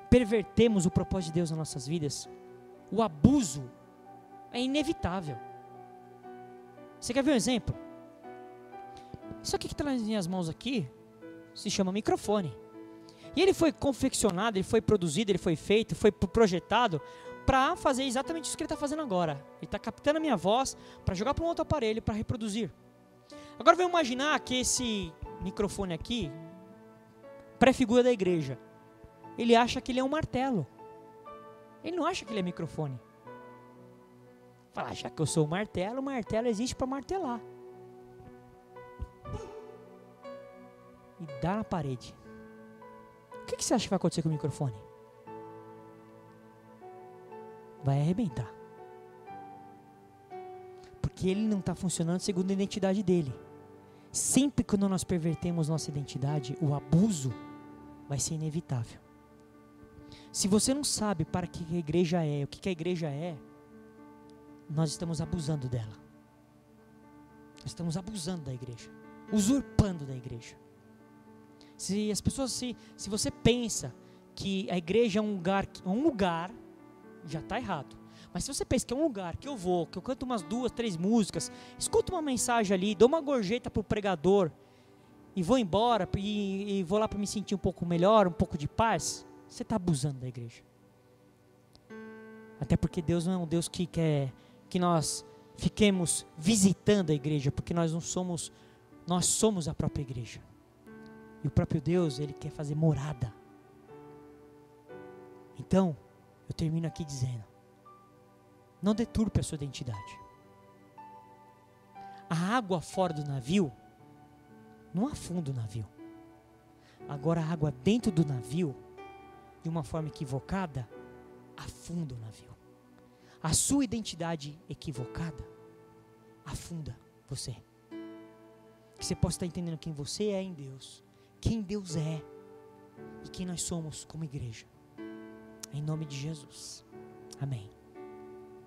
pervertemos o propósito de Deus nas nossas vidas, o abuso é inevitável. Você quer ver um exemplo? Isso aqui que está nas minhas mãos aqui se chama microfone. E ele foi confeccionado, ele foi produzido, ele foi feito, foi projetado para fazer exatamente isso que ele está fazendo agora. Ele está captando a minha voz para jogar para um outro aparelho para reproduzir. Agora vamos imaginar que esse microfone aqui pré-figura da igreja. Ele acha que ele é um martelo. Ele não acha que ele é microfone. Fala, já que eu sou o martelo existe para martelar. E dá na parede. O que você acha que vai acontecer com o microfone? Vai arrebentar. Porque ele não está funcionando segundo a identidade dele. Sempre quando nós pervertemos nossa identidade, o abuso vai ser inevitável. Se você não sabe para que a igreja é, o que a igreja é, nós estamos abusando dela. Nós estamos abusando da igreja, usurpando da igreja. Se você pensa que a igreja é um lugar, já está errado. Mas se você pensa que é um lugar que eu vou, que eu canto umas 2, 3 músicas, escuto uma mensagem ali, dou uma gorjeta para o pregador e vou embora e vou lá para me sentir um pouco melhor, um pouco de paz, você está abusando da igreja. Até porque Deus não é um Deus que quer que nós fiquemos visitando a igreja, porque nós somos a própria igreja. E o próprio Deus, Ele quer fazer morada. Então, eu termino aqui dizendo, não deturpe a sua identidade. A água fora do navio não afunda o navio. Agora a água dentro do navio, de uma forma equivocada, afunda o navio. A sua identidade equivocada afunda você. Que você possa estar entendendo quem você é em Deus, quem Deus é e quem nós somos como igreja. Em nome de Jesus. Amém.